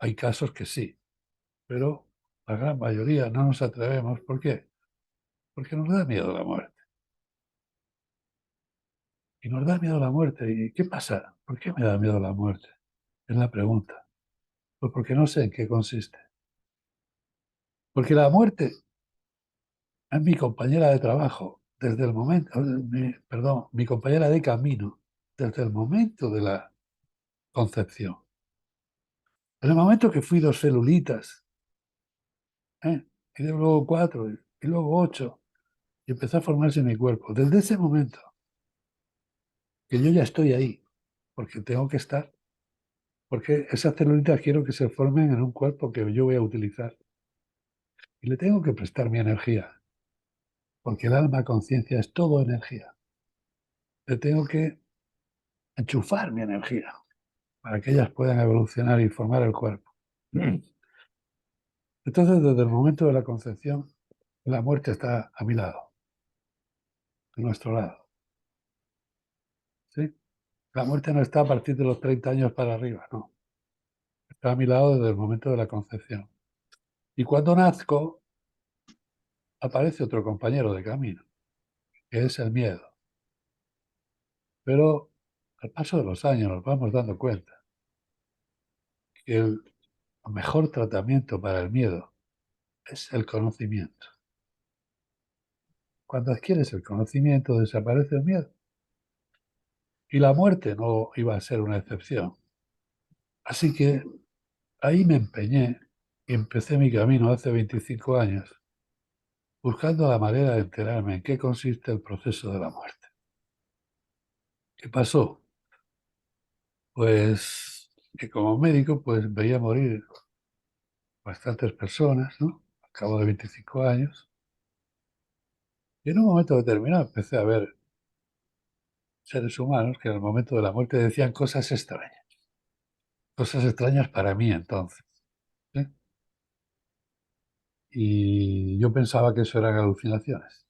Hay casos que sí, pero la gran mayoría no nos atrevemos. ¿Por qué? Porque nos da miedo la muerte. Y nos da miedo la muerte. ¿Y qué pasa? ¿Por qué me da miedo la muerte? Es la pregunta. Pues porque no sé en qué consiste. Porque la muerte es mi compañera de trabajo desde el momento, perdón, mi compañera de camino desde el momento de la concepción. En el momento que fui 2 celulitas, y luego 4, y luego 8, y empezó a formarse mi cuerpo. Desde ese momento que yo ya estoy ahí, porque tengo que estar, porque esas celulitas quiero que se formen en un cuerpo que yo voy a utilizar. Y le tengo que prestar mi energía, porque el alma conciencia es todo energía. Le tengo que enchufar mi energía para que ellas puedan evolucionar y formar el cuerpo. Entonces, desde el momento de la concepción, la muerte está a mi lado, a nuestro lado. ¿Sí? La muerte no está a partir de los 30 años para arriba, no. Está a mi lado desde el momento de la concepción. Y cuando nazco, aparece otro compañero de camino, que es el miedo. Pero al paso de los años nos vamos dando cuenta que el mejor tratamiento para el miedo es el conocimiento. Cuando adquieres el conocimiento, desaparece el miedo. Y la muerte no iba a ser una excepción. Así que ahí me empeñé y empecé mi camino hace 25 años, buscando la manera de enterarme en qué consiste el proceso de la muerte. ¿Qué pasó? Pues que como médico pues veía morir bastantes personas, ¿no? Al cabo de 25 años. Y en un momento determinado empecé a ver seres humanos que en el momento de la muerte decían cosas extrañas para mí entonces. ¿Sí? Y yo pensaba que eso eran alucinaciones.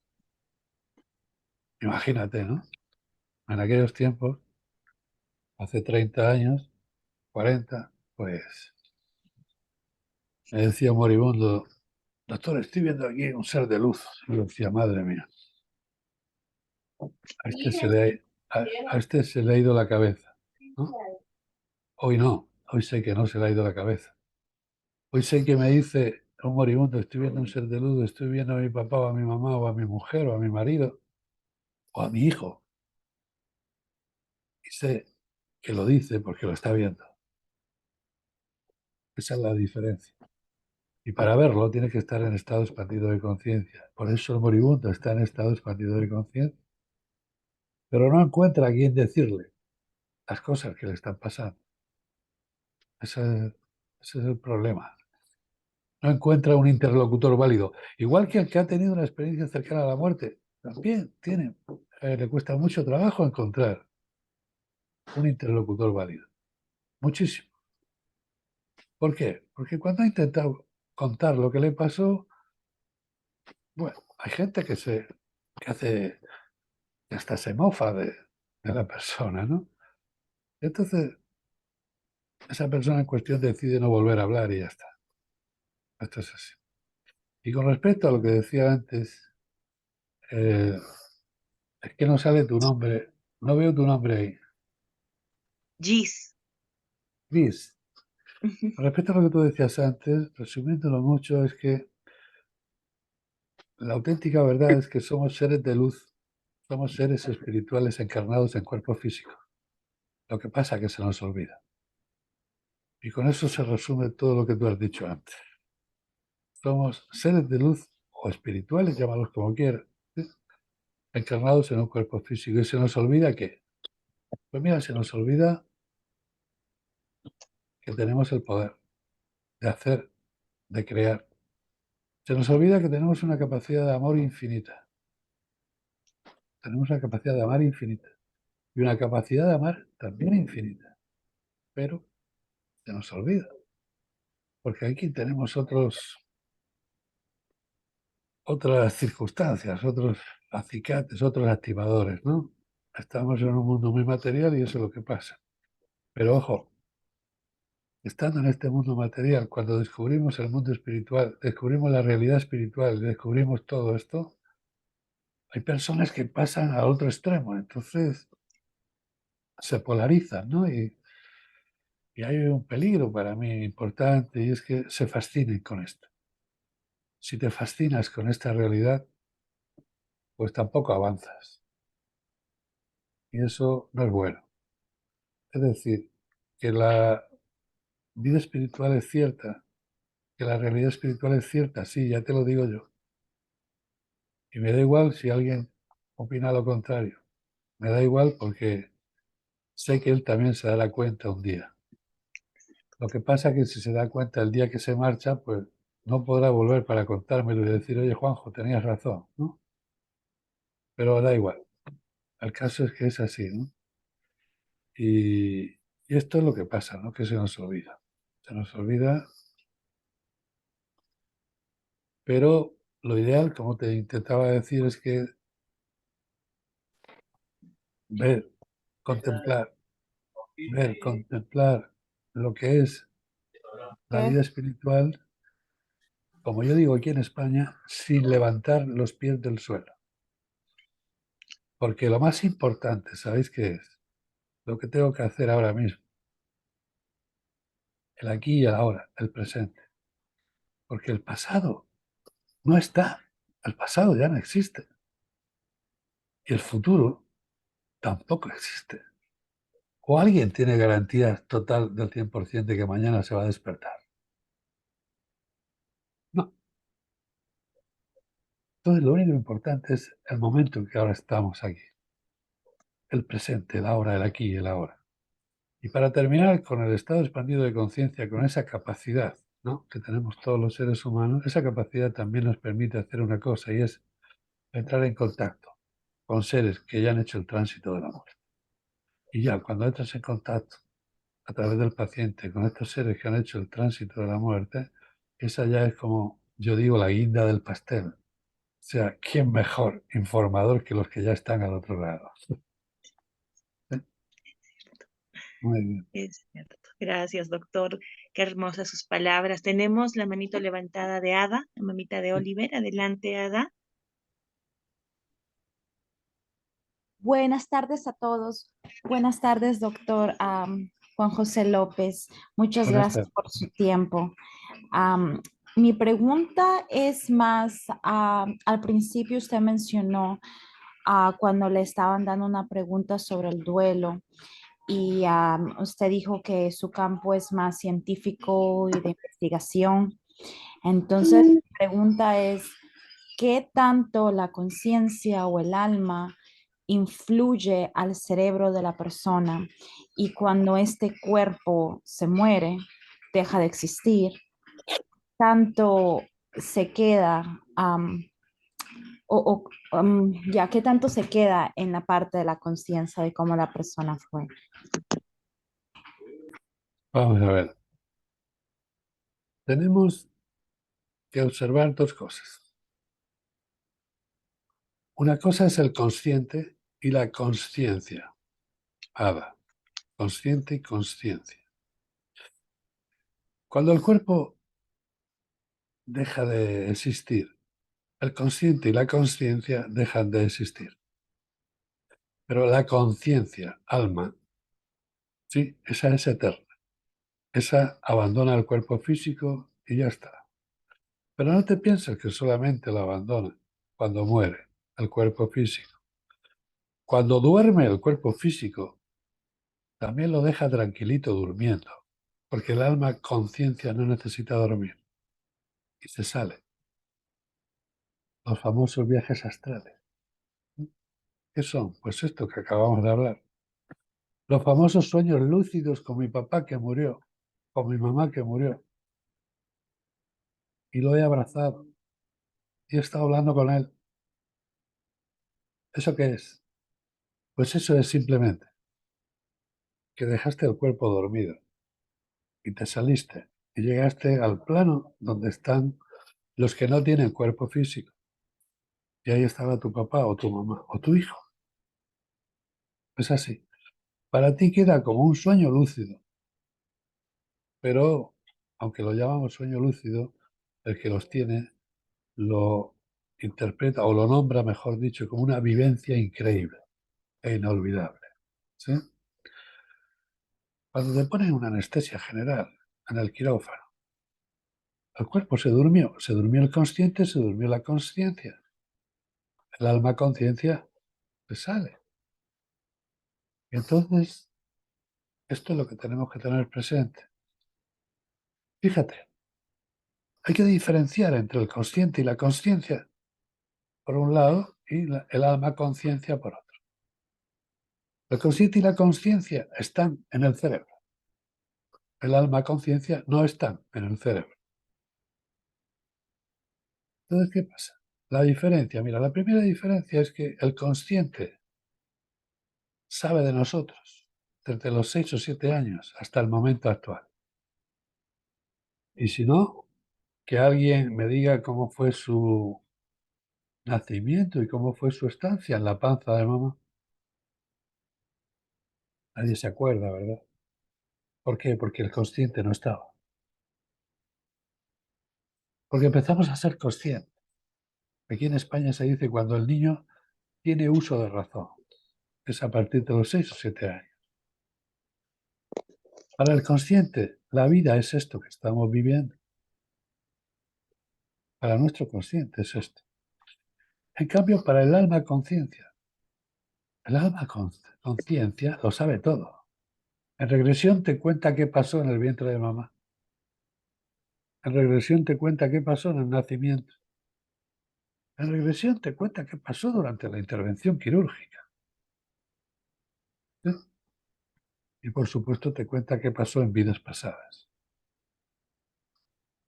Imagínate, ¿no? En aquellos tiempos, hace 30 años, 40, pues me decía un moribundo, doctor, estoy viendo aquí un ser de luz. Y yo decía, madre mía, a este se le ha ido la cabeza, ¿no? Hoy no, hoy sé que no se le ha ido la cabeza. Hoy sé que me dice un moribundo, estoy viendo un ser de luz, estoy viendo a mi papá o a mi mamá o a mi mujer o a mi marido o a mi hijo. Y sé que lo dice porque lo está viendo. Esa es la diferencia. Y para verlo tiene que estar en estado expandido de conciencia. Por eso el moribundo está en estado expandido de conciencia. Pero no encuentra a quien decirle las cosas que le están pasando. Ese es el problema. No encuentra un interlocutor válido. Igual que el que ha tenido una experiencia cercana a la muerte, también le cuesta mucho trabajo encontrar un interlocutor válido. Muchísimo. ¿Por qué? Porque cuando ha intentado contar lo que le pasó, bueno, hay gente que hace, que hasta se mofa de la persona, ¿no? Entonces, esa persona en cuestión decide no volver a hablar y ya está. Esto es así. Y con respecto a lo que decía antes, eh, es que no sale tu nombre, no veo tu nombre ahí. Gis. Luis, con respecto a lo que tú decías antes, resumiéndolo mucho, es que la auténtica verdad es que somos seres de luz, somos seres espirituales encarnados en cuerpo físico. Lo que pasa es que se nos olvida. Y con eso se resume todo lo que tú has dicho antes. Somos seres de luz o espirituales, llámalos como quieras, ¿sí? Encarnados en un cuerpo físico. ¿Y se nos olvida qué? Pues mira, se nos olvida que tenemos el poder de hacer, de crear. Se nos olvida que tenemos una capacidad de amor infinita. Tenemos una capacidad de amar infinita. Y una capacidad de amar también infinita. Pero se nos olvida. Porque aquí tenemos otras circunstancias, otros acicates, otros activadores, ¿no? Estamos en un mundo muy material y eso es lo que pasa. Pero ojo, estando en este mundo material, cuando descubrimos el mundo espiritual, descubrimos la realidad espiritual, descubrimos todo esto, hay personas que pasan al otro extremo, entonces se polarizan, ¿no? Y hay un peligro para mí importante y es que se fascinen con esto. Si te fascinas con esta realidad, pues tampoco avanzas. Y eso no es bueno. Es decir, que la vida espiritual es cierta, que la realidad espiritual es cierta, sí, ya te lo digo yo. Y me da igual si alguien opina lo contrario. Me da igual porque sé que él también se dará cuenta un día. Lo que pasa es que si se da cuenta el día que se marcha, pues no podrá volver para contármelo y decir, oye Juanjo, tenías razón, ¿no? Pero da igual. El caso es que es así, ¿no? Y esto es lo que pasa, ¿no? Que se nos olvida. Se nos olvida, pero lo ideal, como te intentaba decir, es que ver, contemplar, contemplar lo que es la vida espiritual, como yo digo aquí en España, sin levantar los pies del suelo. Porque lo más importante, ¿sabéis qué es? Lo que tengo que hacer ahora mismo, el aquí y el ahora, el presente. Porque el pasado no está, el pasado ya no existe. Y el futuro tampoco existe. ¿O alguien tiene garantía total del 100% de que mañana se va a despertar? No. Entonces lo único importante es el momento en que ahora estamos aquí. El presente, el ahora, el aquí y el ahora. Y para terminar, con el estado expandido de conciencia, con esa capacidad, ¿no?, que tenemos todos los seres humanos, esa capacidad también nos permite hacer una cosa y es entrar en contacto con seres que ya han hecho el tránsito de la muerte. Y ya cuando entras en contacto a través del paciente con estos seres que han hecho el tránsito de la muerte, esa ya es como, yo digo, la guinda del pastel. O sea, ¿quién mejor informador que los que ya están al otro lado? ¿Sí? Muy bien. Es cierto. Gracias, doctor. Qué hermosas sus palabras. Tenemos la manito levantada de Ada, la mamita de Sí. Oliver. Adelante, Ada. Buenas tardes a todos. Buenas tardes, doctor Juan José López. Muchas Buenas gracias tardes. por su tiempo. Am, Mi pregunta es más, al principio usted mencionó cuando le estaban dando una pregunta sobre el duelo y usted dijo que su campo es más científico y de investigación. Entonces, mi pregunta es, ¿qué tanto la conciencia o el alma influye al cerebro de la persona? Y cuando este cuerpo se muere, deja de existir, tanto se queda, ya, ¿qué tanto se queda en la parte de la conciencia de cómo la persona fue? Vamos a ver. Tenemos que observar dos cosas. Una cosa es el consciente y la consciencia. Ada. Consciente y consciencia. Cuando el cuerpo deja de existir, el consciente y la consciencia dejan de existir. Pero la conciencia, alma, sí, esa es eterna. Esa abandona el cuerpo físico y ya está. Pero no te pienses que solamente la abandona cuando muere el cuerpo físico. Cuando duerme el cuerpo físico, también lo deja tranquilito durmiendo, porque el alma conciencia no necesita dormir y se sale. Los famosos viajes astrales. ¿Qué son? Pues esto que acabamos de hablar. Los famosos sueños lúcidos con mi papá que murió, con mi mamá que murió. Y lo he abrazado y he estado hablando con él. ¿Eso qué es? Pues eso es simplemente que dejaste el cuerpo dormido y te saliste y llegaste al plano donde están los que no tienen cuerpo físico. Y ahí estaba tu papá o tu mamá o tu hijo. Es así. Para ti queda como un sueño lúcido, pero aunque lo llamamos sueño lúcido, el que los tiene lo interpreta o lo nombra, mejor dicho, como una vivencia increíble e inolvidable. ¿Sí? Cuando te ponen una anestesia general en el quirófano, el cuerpo se durmió el consciente, se durmió la consciencia. El alma conciencia se sale. Y entonces, esto es lo que tenemos que tener presente. Fíjate, hay que diferenciar entre el consciente y la consciencia, por un lado, y el alma conciencia por otro. El consciente y la consciencia están en el cerebro. El alma conciencia no están en el cerebro. Entonces, ¿qué pasa? La diferencia, mira, la primera diferencia es que el consciente sabe de nosotros desde los 6 o 7 años hasta el momento actual. Y si no, que alguien me diga cómo fue su nacimiento y cómo fue su estancia en la panza de mamá. Nadie se acuerda, ¿verdad? ¿Por qué? Porque el consciente no estaba. Porque empezamos a ser conscientes. Aquí en España se dice cuando el niño tiene uso de razón. Es a partir de los 6 o 7 años. Para el consciente, la vida es esto que estamos viviendo. Para nuestro consciente es esto. En cambio, para el alma conciencia lo sabe todo. En regresión te cuenta qué pasó en el vientre de mamá. En regresión te cuenta qué pasó en el nacimiento. En regresión te cuenta qué pasó durante la intervención quirúrgica. ¿Sí? Y por supuesto te cuenta qué pasó en vidas pasadas.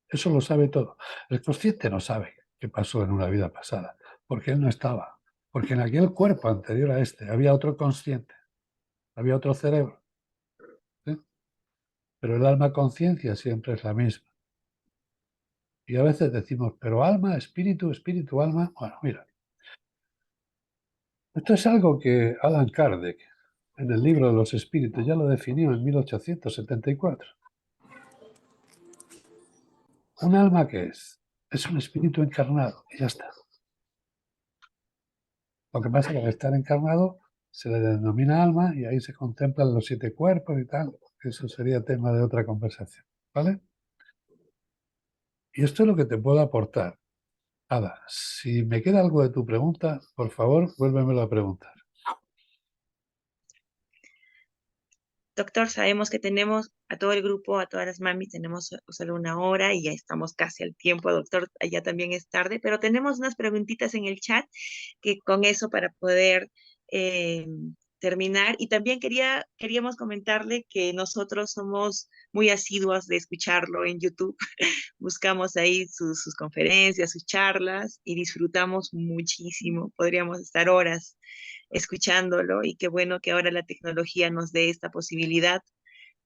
Eso lo sabe todo. El consciente no sabe qué pasó en una vida pasada, porque él no estaba. Porque en aquel cuerpo anterior a este había otro consciente, había otro cerebro. ¿Sí? Pero el alma conciencia siempre es la misma. Y a veces decimos, pero alma, espíritu, espíritu, alma. Bueno, mira, esto es algo que Allan Kardec en el libro de los espíritus, ya lo definió en 1874. ¿Un alma qué es? Es un espíritu encarnado y ya está. Lo que pasa es que al estar encarnado se le denomina alma y ahí se contemplan los 7 cuerpos y tal. Eso sería tema de otra conversación, ¿vale? Y esto es lo que te puedo aportar. Ada, si me queda algo de tu pregunta, por favor, vuélvemelo a preguntar. Doctor, sabemos que tenemos a todo el grupo, a todas las mamis, tenemos solo una hora y ya estamos casi al tiempo, doctor, ya también es tarde, pero tenemos unas preguntitas en el chat que con eso para poder eh, terminar. Y también queríamos comentarle que nosotros somos muy asiduos de escucharlo en YouTube. Buscamos ahí sus conferencias, sus charlas y disfrutamos muchísimo. Podríamos estar horas escuchándolo y qué bueno que ahora la tecnología nos dé esta posibilidad,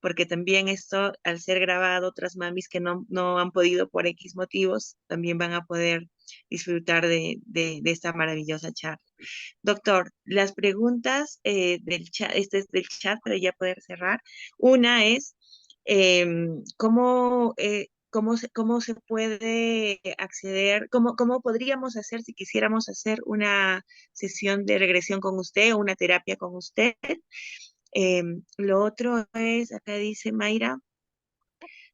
porque también esto, al ser grabado, otras mamis que no han podido por X motivos, también van a poder disfrutar de esta maravillosa charla. Doctor, las preguntas del chat, este es del chat para ya poder cerrar. Una es, ¿cómo se puede acceder, cómo podríamos hacer si quisiéramos hacer una sesión de regresión con usted o una terapia con usted? Lo otro es, acá dice Mayra,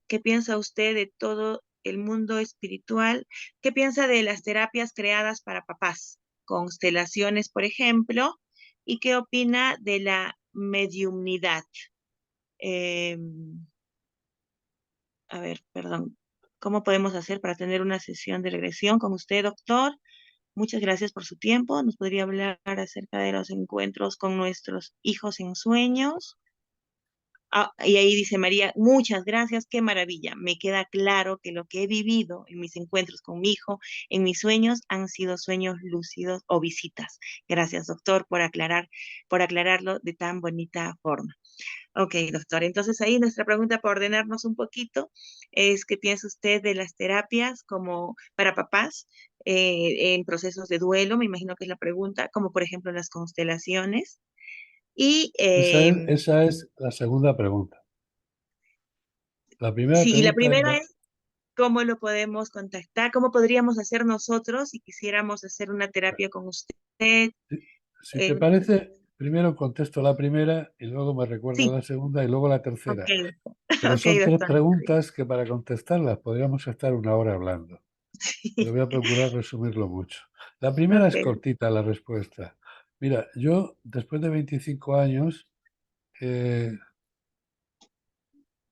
¿qué piensa usted de todo el mundo espiritual? ¿Qué piensa de las terapias creadas para papás? Constelaciones, por ejemplo. ¿Y qué opina de la mediumnidad? Eh, a ver, perdón. ¿Cómo podemos hacer para tener una sesión de regresión con usted, doctor? Muchas gracias por su tiempo. ¿Nos podría hablar acerca de los encuentros con nuestros hijos en sueños? Y ahí dice María, muchas gracias, qué maravilla. Me queda claro que lo que he vivido en mis encuentros con mi hijo, en mis sueños, han sido sueños lúcidos o visitas. Gracias, doctor, por aclararlo de tan bonita forma. Ok, doctor. Entonces ahí nuestra pregunta para ordenarnos un poquito es ¿qué piensa usted de las terapias como para papás en procesos de duelo? Me imagino que es la pregunta, como por ejemplo las constelaciones. Y Esa es la segunda pregunta. La primera sí, y la pregunta es, primera es ¿cómo lo podemos contactar? ¿Cómo podríamos hacer nosotros si quisiéramos hacer una terapia con usted? si te parece, primero contesto la primera y luego me recuerdo Sí, la segunda y luego la ok, tercera. Pero ok, son 3 doctor. preguntas que para contestarlas podríamos estar una hora hablando. Pero Sí, voy a procurar resumirlo mucho. La primera es ok, cortita la respuesta. Mira, yo después de 25 años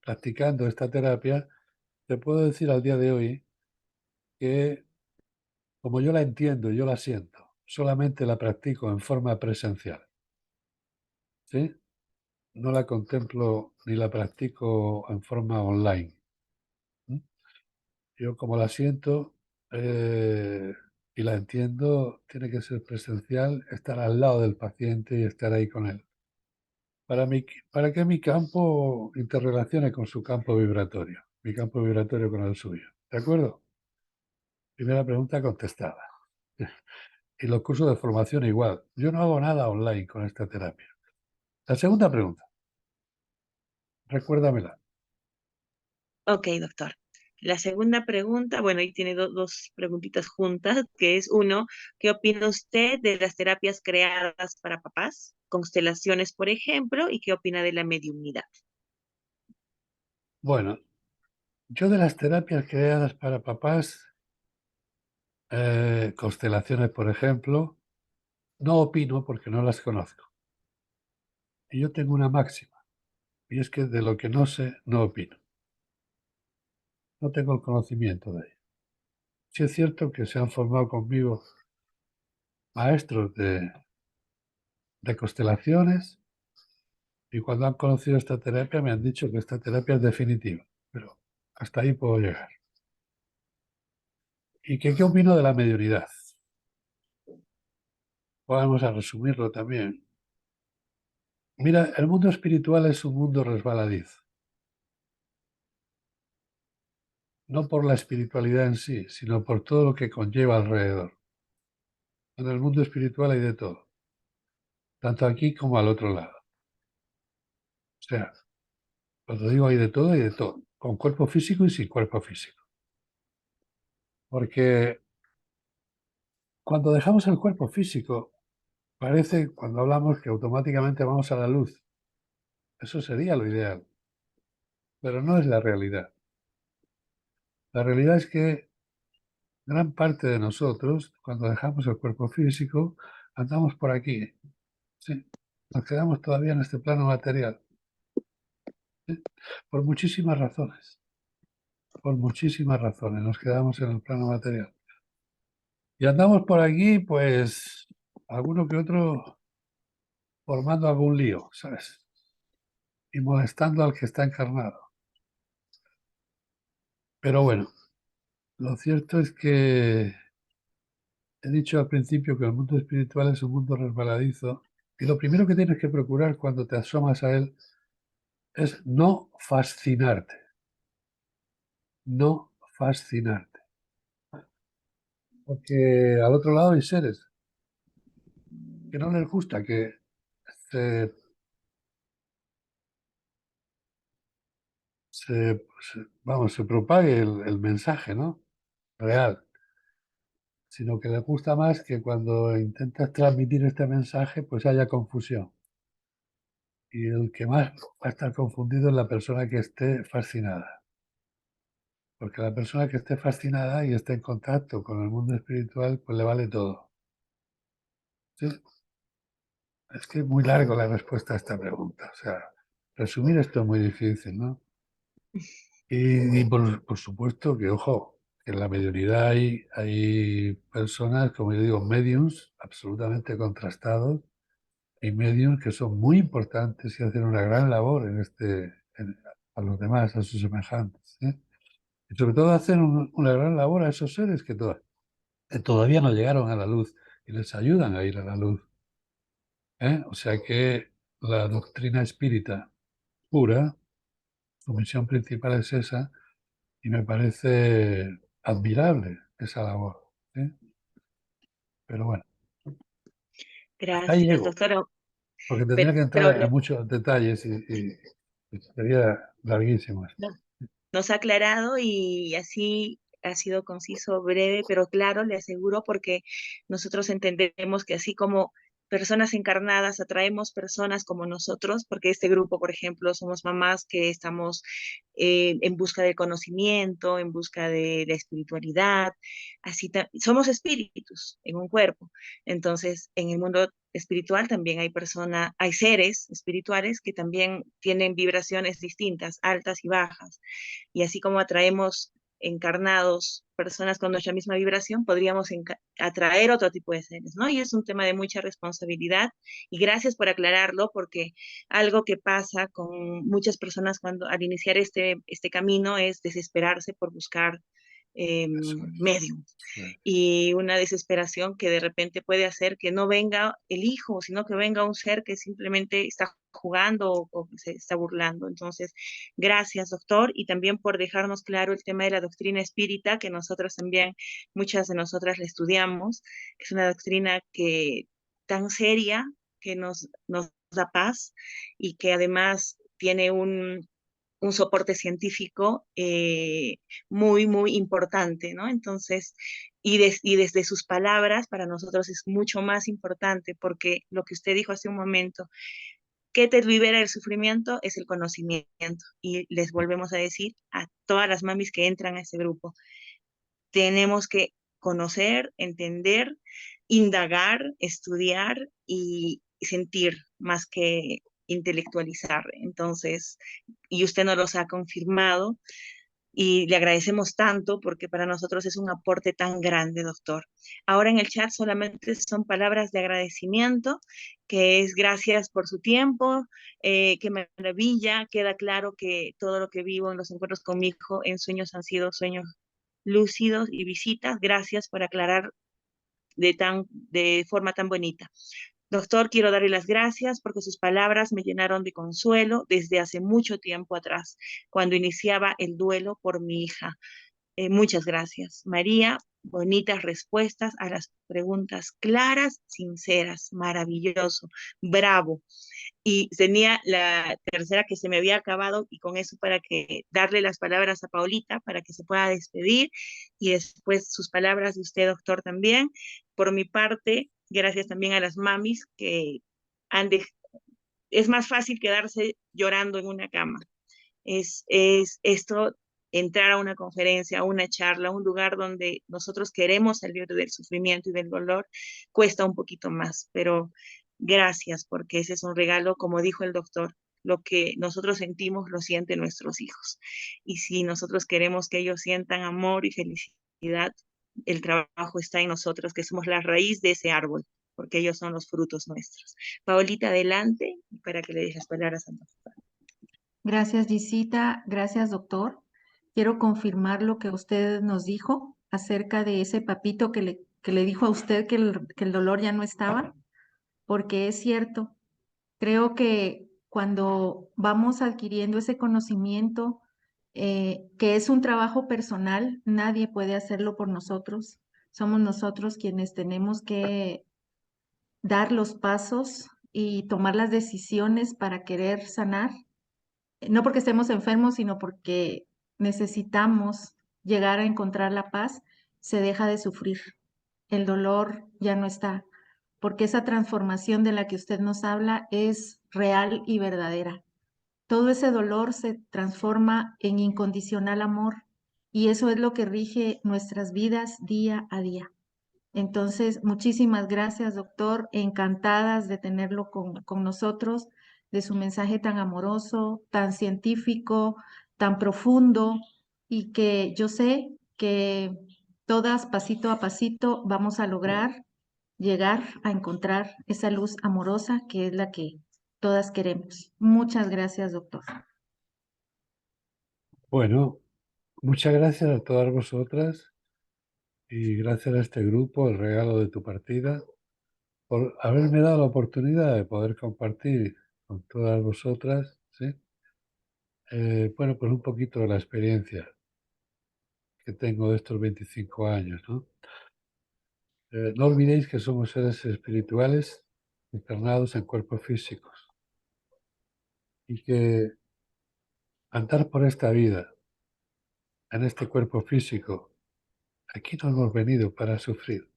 practicando esta terapia, te puedo decir al día de hoy que como yo la entiendo, yo la siento, solamente la practico en forma presencial. ¿Sí? No la contemplo ni la practico en forma online. ¿Mm? Yo como la siento y la entiendo, tiene que ser presencial, estar al lado del paciente y estar ahí con él. Para que mi campo interrelacione con su campo vibratorio, mi campo vibratorio con el suyo. ¿De acuerdo? Primera pregunta contestada. Y los cursos de formación igual. Yo no hago nada online con esta terapia. La segunda pregunta, recuérdamela. ok, doctor. La segunda pregunta, bueno, ahí tiene dos preguntitas juntas, que es uno, ¿qué opina usted de las terapias creadas para papás? Constelaciones, por ejemplo, ¿y qué opina de la mediumnidad? Bueno, yo de las terapias creadas para papás, constelaciones, por ejemplo, no opino porque no las conozco. Y yo tengo una máxima, y es que de lo que no sé, no opino. No tengo el conocimiento de ello. Sí es cierto que se han formado conmigo maestros de constelaciones y cuando han conocido esta terapia me han dicho que esta terapia es definitiva, pero hasta ahí puedo llegar. ¿Y qué opino de la mediunidad? Vamos a resumirlo también. Mira, el mundo espiritual es un mundo resbaladizo. No por la espiritualidad en sí, sino por todo lo que conlleva alrededor. En el mundo espiritual hay de todo, tanto aquí como al otro lado. sea, cuando digo hay de todo, con cuerpo físico y sin cuerpo físico. Porque cuando dejamos el cuerpo físico, parece cuando hablamos que automáticamente vamos a la luz. Eso sería lo ideal, pero no es la realidad. La realidad es que gran parte de nosotros, cuando dejamos el cuerpo físico, andamos por aquí. ¿Sí? Nos quedamos todavía en este plano material. ¿Sí? Por muchísimas razones. Por muchísimas razones nos quedamos en el plano material. Y andamos por aquí, pues, alguno que otro formando algún lío, ¿sabes? Y molestando al que está encarnado. Pero bueno, lo cierto es que he dicho al principio que el mundo espiritual es un mundo resbaladizo y lo primero que tienes que procurar cuando te asomas a él es no fascinarte. No fascinarte. Porque al otro lado hay seres que no les gusta que se, se propague el mensaje, ¿no? Real. Sino que les gusta más que cuando intentas transmitir este mensaje, pues haya confusión. Y el que más va a estar confundido es la persona que esté fascinada. Porque la persona que esté fascinada y esté en contacto con el mundo espiritual, pues le vale todo. ¿Sí? Es que es muy largo la respuesta a esta pregunta. O sea, resumir esto es muy difícil, ¿no? Y por supuesto que, ojo, que en la mediunidad hay personas, como yo digo, mediums absolutamente contrastados y mediums que son muy importantes y hacen una gran labor a los demás, a sus semejantes. ¿Eh? Y sobre todo hacen una gran labor a esos seres que todavía no llegaron a la luz y les ayudan a ir a la luz. ¿Eh? O sea que la doctrina espírita pura, su misión principal es esa, y me parece admirable esa labor. ¿Eh? Pero bueno, hasta ahí Gracias, llego, doctora. porque tendría que Pero entrar en muchos detalles y sería larguísimo esto. nos ha aclarado y así ha sido conciso, breve, pero claro, le aseguro, porque nosotros entendemos que así como personas encarnadas atraemos personas como nosotros, porque este grupo, por ejemplo, somos mamás que estamos en busca del conocimiento, en busca de la espiritualidad, así somos espíritus en un cuerpo. Entonces, en el mundo espiritual también hay seres espirituales que también tienen vibraciones distintas, altas y bajas. Y así como atraemos encarnados personas con nuestra misma vibración, podríamos atraer otro tipo de seres, ¿no? Y es un tema de mucha responsabilidad. Y gracias por aclararlo, porque algo que pasa con muchas personas cuando al iniciar este camino es desesperarse por buscar Eso es. medium, Bueno, y una desesperación que de repente puede hacer que no venga el hijo, sino que venga un ser que simplemente está jugando o se está burlando. Entonces, gracias, doctor, y también por dejarnos claro el tema de la doctrina espírita, que nosotros también, muchas de nosotras la estudiamos, que es una doctrina que tan seria que nos da paz y que además tiene un soporte científico muy, muy importante, ¿no? Entonces, y desde sus palabras, para nosotros es mucho más importante, porque lo que usted dijo hace un momento, ¿qué te libera del sufrimiento? Es el conocimiento. Y les volvemos a decir a todas las mamis que entran a este grupo, tenemos que conocer, entender, indagar, estudiar y sentir más que intelectualizar. Entonces, y usted nos los ha confirmado y le agradecemos tanto porque para nosotros es un aporte tan grande, doctor. Ahora en el chat solamente son palabras de agradecimiento, que es gracias por su tiempo, qué maravilla, queda claro que todo lo que vivo en los encuentros con mi hijo en sueños han sido sueños lúcidos y visitas. Gracias por aclarar de forma tan bonita. Doctor, quiero darle las gracias porque sus palabras me llenaron de consuelo desde hace mucho tiempo atrás, cuando iniciaba el duelo por mi hija. Muchas gracias. María, bonitas respuestas a las preguntas claras, sinceras, maravilloso, bravo. Y tenía la tercera que se me había acabado y con eso para que darle las palabras a Paulita para que se pueda despedir y después sus palabras de usted, doctor, también. Por mi parte, gracias también a las mamis que es más fácil quedarse llorando en una cama. Es esto, entrar a una conferencia, a una charla, a un lugar donde nosotros queremos salir del sufrimiento y del dolor, cuesta un poquito más, pero gracias, porque ese es un regalo, como dijo el doctor, lo que nosotros sentimos lo sienten nuestros hijos. Y si nosotros queremos que ellos sientan amor y felicidad, el trabajo está en nosotros, que somos la raíz de ese árbol, porque ellos son los frutos nuestros. Paolita, adelante, para que le dejes palabras a doctor. Gracias, Gisita. Gracias, doctor. Quiero confirmar lo que usted nos dijo acerca de ese papito que le dijo a usted que el dolor ya no estaba, porque es cierto. Creo que cuando vamos adquiriendo ese conocimiento, que es un trabajo personal, nadie puede hacerlo por nosotros. Somos nosotros quienes tenemos que dar los pasos y tomar las decisiones para querer sanar, no porque estemos enfermos, sino porque necesitamos llegar a encontrar la paz, se deja de sufrir. El dolor ya no está, porque esa transformación de la que usted nos habla es real y verdadera. Todo ese dolor se transforma en incondicional amor y eso es lo que rige nuestras vidas día a día. Entonces, muchísimas gracias, doctor. Encantadas de tenerlo con nosotros, de su mensaje tan amoroso, tan científico, tan profundo y que yo sé que todas pasito a pasito vamos a lograr llegar a encontrar esa luz amorosa que es la que todas queremos. Muchas gracias, doctor. Bueno, muchas gracias a todas vosotras y gracias a este grupo, el regalo de tu partida, por haberme dado la oportunidad de poder compartir con todas vosotras, ¿sí? Bueno, pues un poquito de la experiencia que tengo de estos 25 años, ¿no? No olvidéis que somos seres espirituales encarnados en cuerpos físicos y que andar por esta vida, en este cuerpo físico, aquí no hemos venido para sufrir,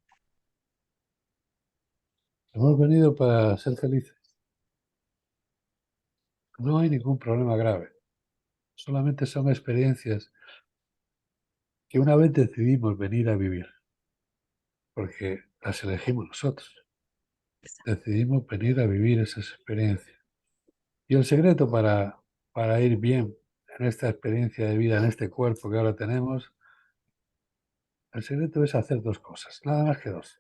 hemos venido para ser felices. No hay ningún problema grave, solamente son experiencias que una vez decidimos venir a vivir, porque las elegimos nosotros, decidimos venir a vivir esas experiencias. Y el secreto para ir bien en esta experiencia de vida, en este cuerpo que ahora tenemos, el secreto es hacer dos cosas, nada más que dos.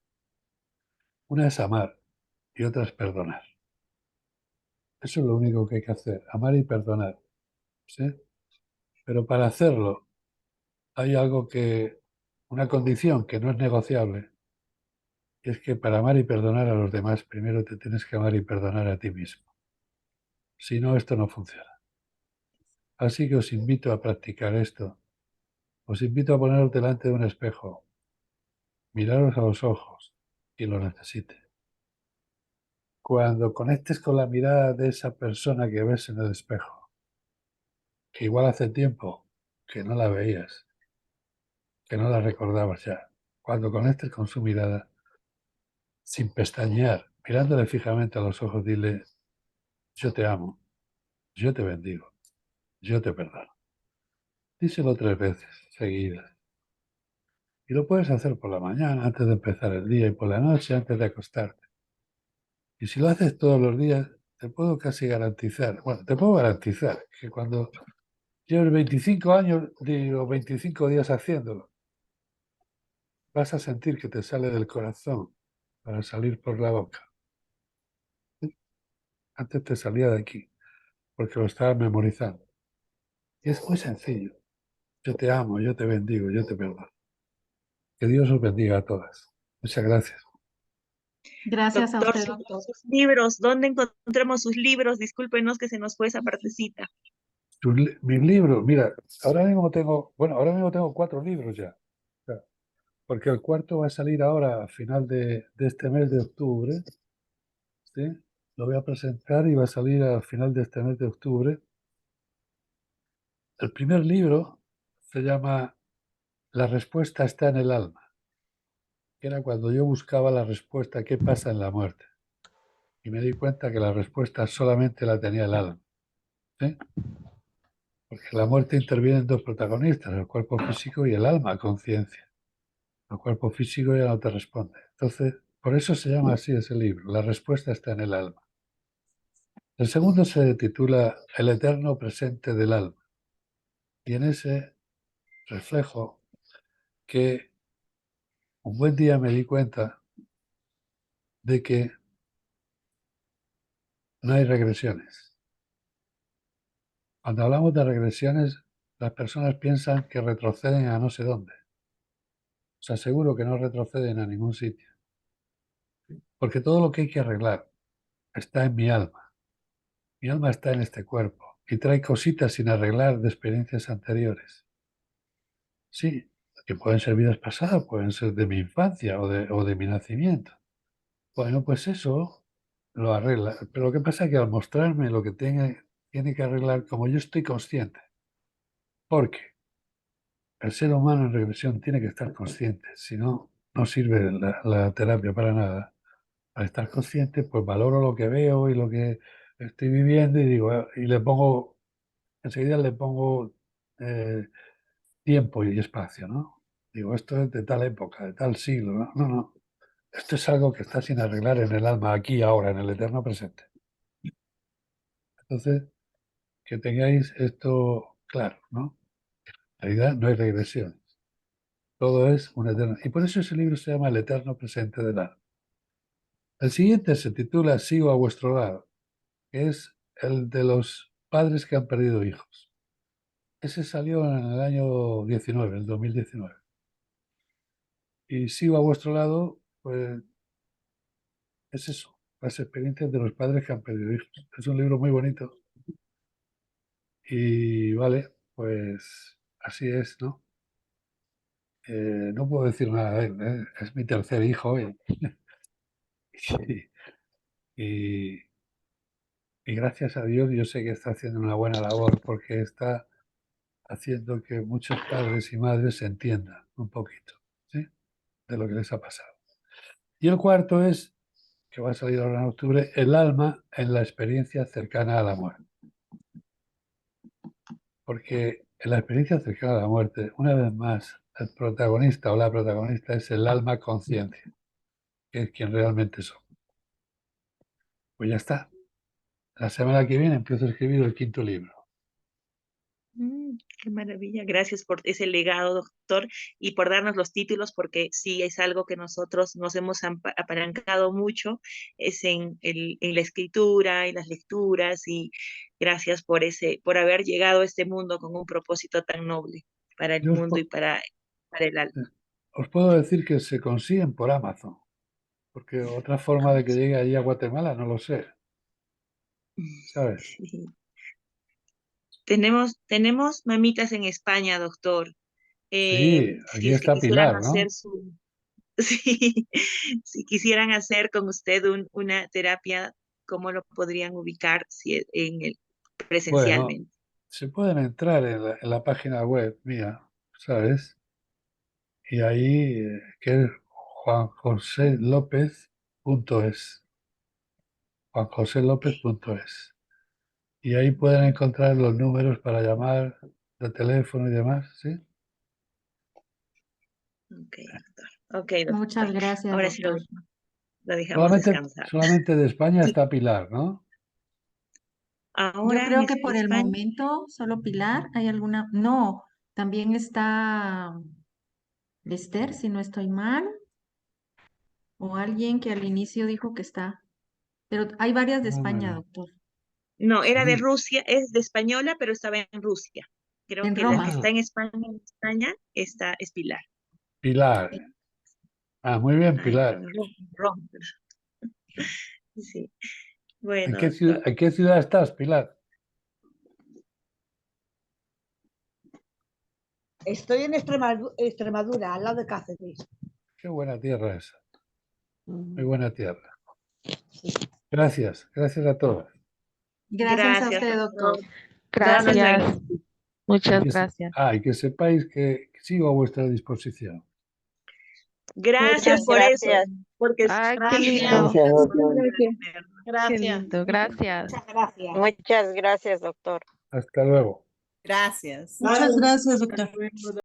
Una es amar y otra es perdonar. Eso es lo único que hay que hacer, amar y perdonar, ¿sí? Pero para hacerlo hay una condición que no es negociable, y es que para amar y perdonar a los demás, primero te tienes que amar y perdonar a ti mismo. Si no, esto no funciona. Así que os invito a practicar esto. Os invito a poneros delante de un espejo, miraros a los ojos, quien lo necesite. Cuando conectes con la mirada de esa persona que ves en el espejo, que igual hace tiempo que no la veías, que no la recordabas ya, cuando conectes con su mirada, sin pestañear, mirándole fijamente a los ojos, dile, yo te amo, yo te bendigo, yo te perdono. Díselo 3 veces seguidas. Y lo puedes hacer por la mañana, antes de empezar el día, y por la noche, antes de acostarte. Y si lo haces todos los días, te puedo casi garantizar, bueno, te puedo garantizar que cuando lleves 25 años, digo, 25 días haciéndolo, vas a sentir que te sale del corazón para salir por la boca. Antes te salía de aquí, porque lo estabas memorizando. Y es muy sencillo. Yo te amo, yo te bendigo, yo te perdono. Que Dios os bendiga a todas. Muchas gracias. Gracias a Doctor, usted, doctor. sus libros, ¿dónde encontramos sus libros? Discúlpenos que se nos fue esa partecita. Mis libros, mira, ahora mismo tengo 4 libros ya. O sea, porque el cuarto va a salir ahora a final de este mes de octubre, ¿sí? Lo voy a presentar y va a salir al final de este mes de octubre. El primer libro se llama La respuesta está en el alma, que era cuando yo buscaba la respuesta ¿qué pasa en la muerte? Y me di cuenta que la respuesta solamente la tenía el alma, ¿sí? Porque la muerte interviene en dos protagonistas, el cuerpo físico y el alma, conciencia. El cuerpo físico ya no te responde. Entonces, por eso se llama así ese libro, La respuesta está en el alma. El segundo se titula El eterno presente del alma. Y en ese reflejo que un buen día me di cuenta de que no hay regresiones. Cuando hablamos de regresiones, las personas piensan que retroceden a no sé dónde. Os aseguro que no retroceden a ningún sitio. Porque todo lo que hay que arreglar está en mi alma. Mi alma está en este cuerpo y trae cositas sin arreglar de experiencias anteriores. Sí, que pueden ser vidas pasadas, pueden ser de mi infancia o de mi nacimiento. Bueno, pues eso lo arregla. Pero lo que pasa es que al mostrarme lo que tiene que arreglar, como yo estoy consciente, porque el ser humano en regresión tiene que estar consciente, si no, no sirve la terapia para nada. Al estar consciente, pues valoro lo que veo y lo que estoy viviendo y digo, y le pongo, enseguida le pongo tiempo y espacio, ¿no? Digo, esto es de tal época, de tal siglo, ¿no? No, no. Esto es algo que está sin arreglar en el alma, aquí, ahora, en el eterno presente. Entonces, que tengáis esto claro, ¿no? En realidad no hay regresiones. Todo es un eterno. Y por eso ese libro se llama El eterno presente del alma. El siguiente se titula Sigo a vuestro lado, que es el de los padres que han perdido hijos. Ese salió en el año 19, el 2019. Y Sigo a vuestro lado, pues es eso, las experiencias de los padres que han perdido hijos. Es un libro muy bonito. Y vale, pues así es, ¿no? No puedo decir nada de él, ¿eh? Es mi tercer hijo y, y gracias a Dios yo sé que está haciendo una buena labor porque está haciendo que muchos padres y madres se entiendan un poquito, ¿sí? De lo que les ha pasado. Y el cuarto es, que va a salir ahora en octubre, el alma en la experiencia cercana a la muerte. Porque en la experiencia cercana a la muerte, una vez más, el protagonista o la protagonista es el alma consciente, que es quien realmente son. Pues ya está. La semana que viene empiezo a escribir el quinto libro. Qué maravilla. Gracias por ese legado, doctor, y por darnos los títulos, porque sí es algo que nosotros nos hemos apalancado mucho, es en la escritura, en las lecturas, y gracias por haber llegado a este mundo con un propósito tan noble para el Yo mundo y para el alma. os puedo decir que se consiguen por Amazon, porque otra forma de que llegue allí a Guatemala no lo sé, ¿sabes? Sí. Tenemos mamitas en España, doctor. Sí, Si aquí es que está quisieran Pilar, hacer ¿no? sí, si quisieran hacer con usted una terapia, ¿cómo lo podrían ubicar Bueno, presencialmente? se pueden entrar en la página web mía, ¿sabes? Y ahí, que es juanjoselopez.es, juanjoselopez.es. Y ahí pueden encontrar los números para llamar de teléfono y demás, ¿sí? Ok, doctor. Ok, Muchas doctor. gracias, Ahora sí doctor. lo dejamos descansar. Solamente de España Sí, está Pilar, ¿no? Yo ahora creo que de por el España. momento solo Pilar, ¿hay alguna? No, también está Esther, si no estoy mal, o alguien que al inicio dijo que está, pero hay varias de España, Ah, doctor, No, era de sí. Rusia, es de española, pero estaba en Rusia. Creo en que la que Roma. está Ah, en España, es Pilar. Pilar. Ah, muy bien, Ay, Pilar. perdón, Roma. Sí. Bueno, doctor. En qué ciudad estás, Pilar? Estoy en Extremadura, al lado de Cáceres. Qué buena tierra esa. Muy buena tierra. Gracias, gracias a todos. Gracias a usted, doctor. Toda nuestra Gracias. Muchas Y que se- gracias. y que sepáis que sigo a vuestra disposición. Gracias Muchas por eso, gracias. porque Ay, qué Gracias. lindo. Gracias, doctor. Qué Gracias. lindo. Gracias. Muchas gracias. Muchas gracias, doctor. Hasta luego. Gracias. Muchas gracias, doctor.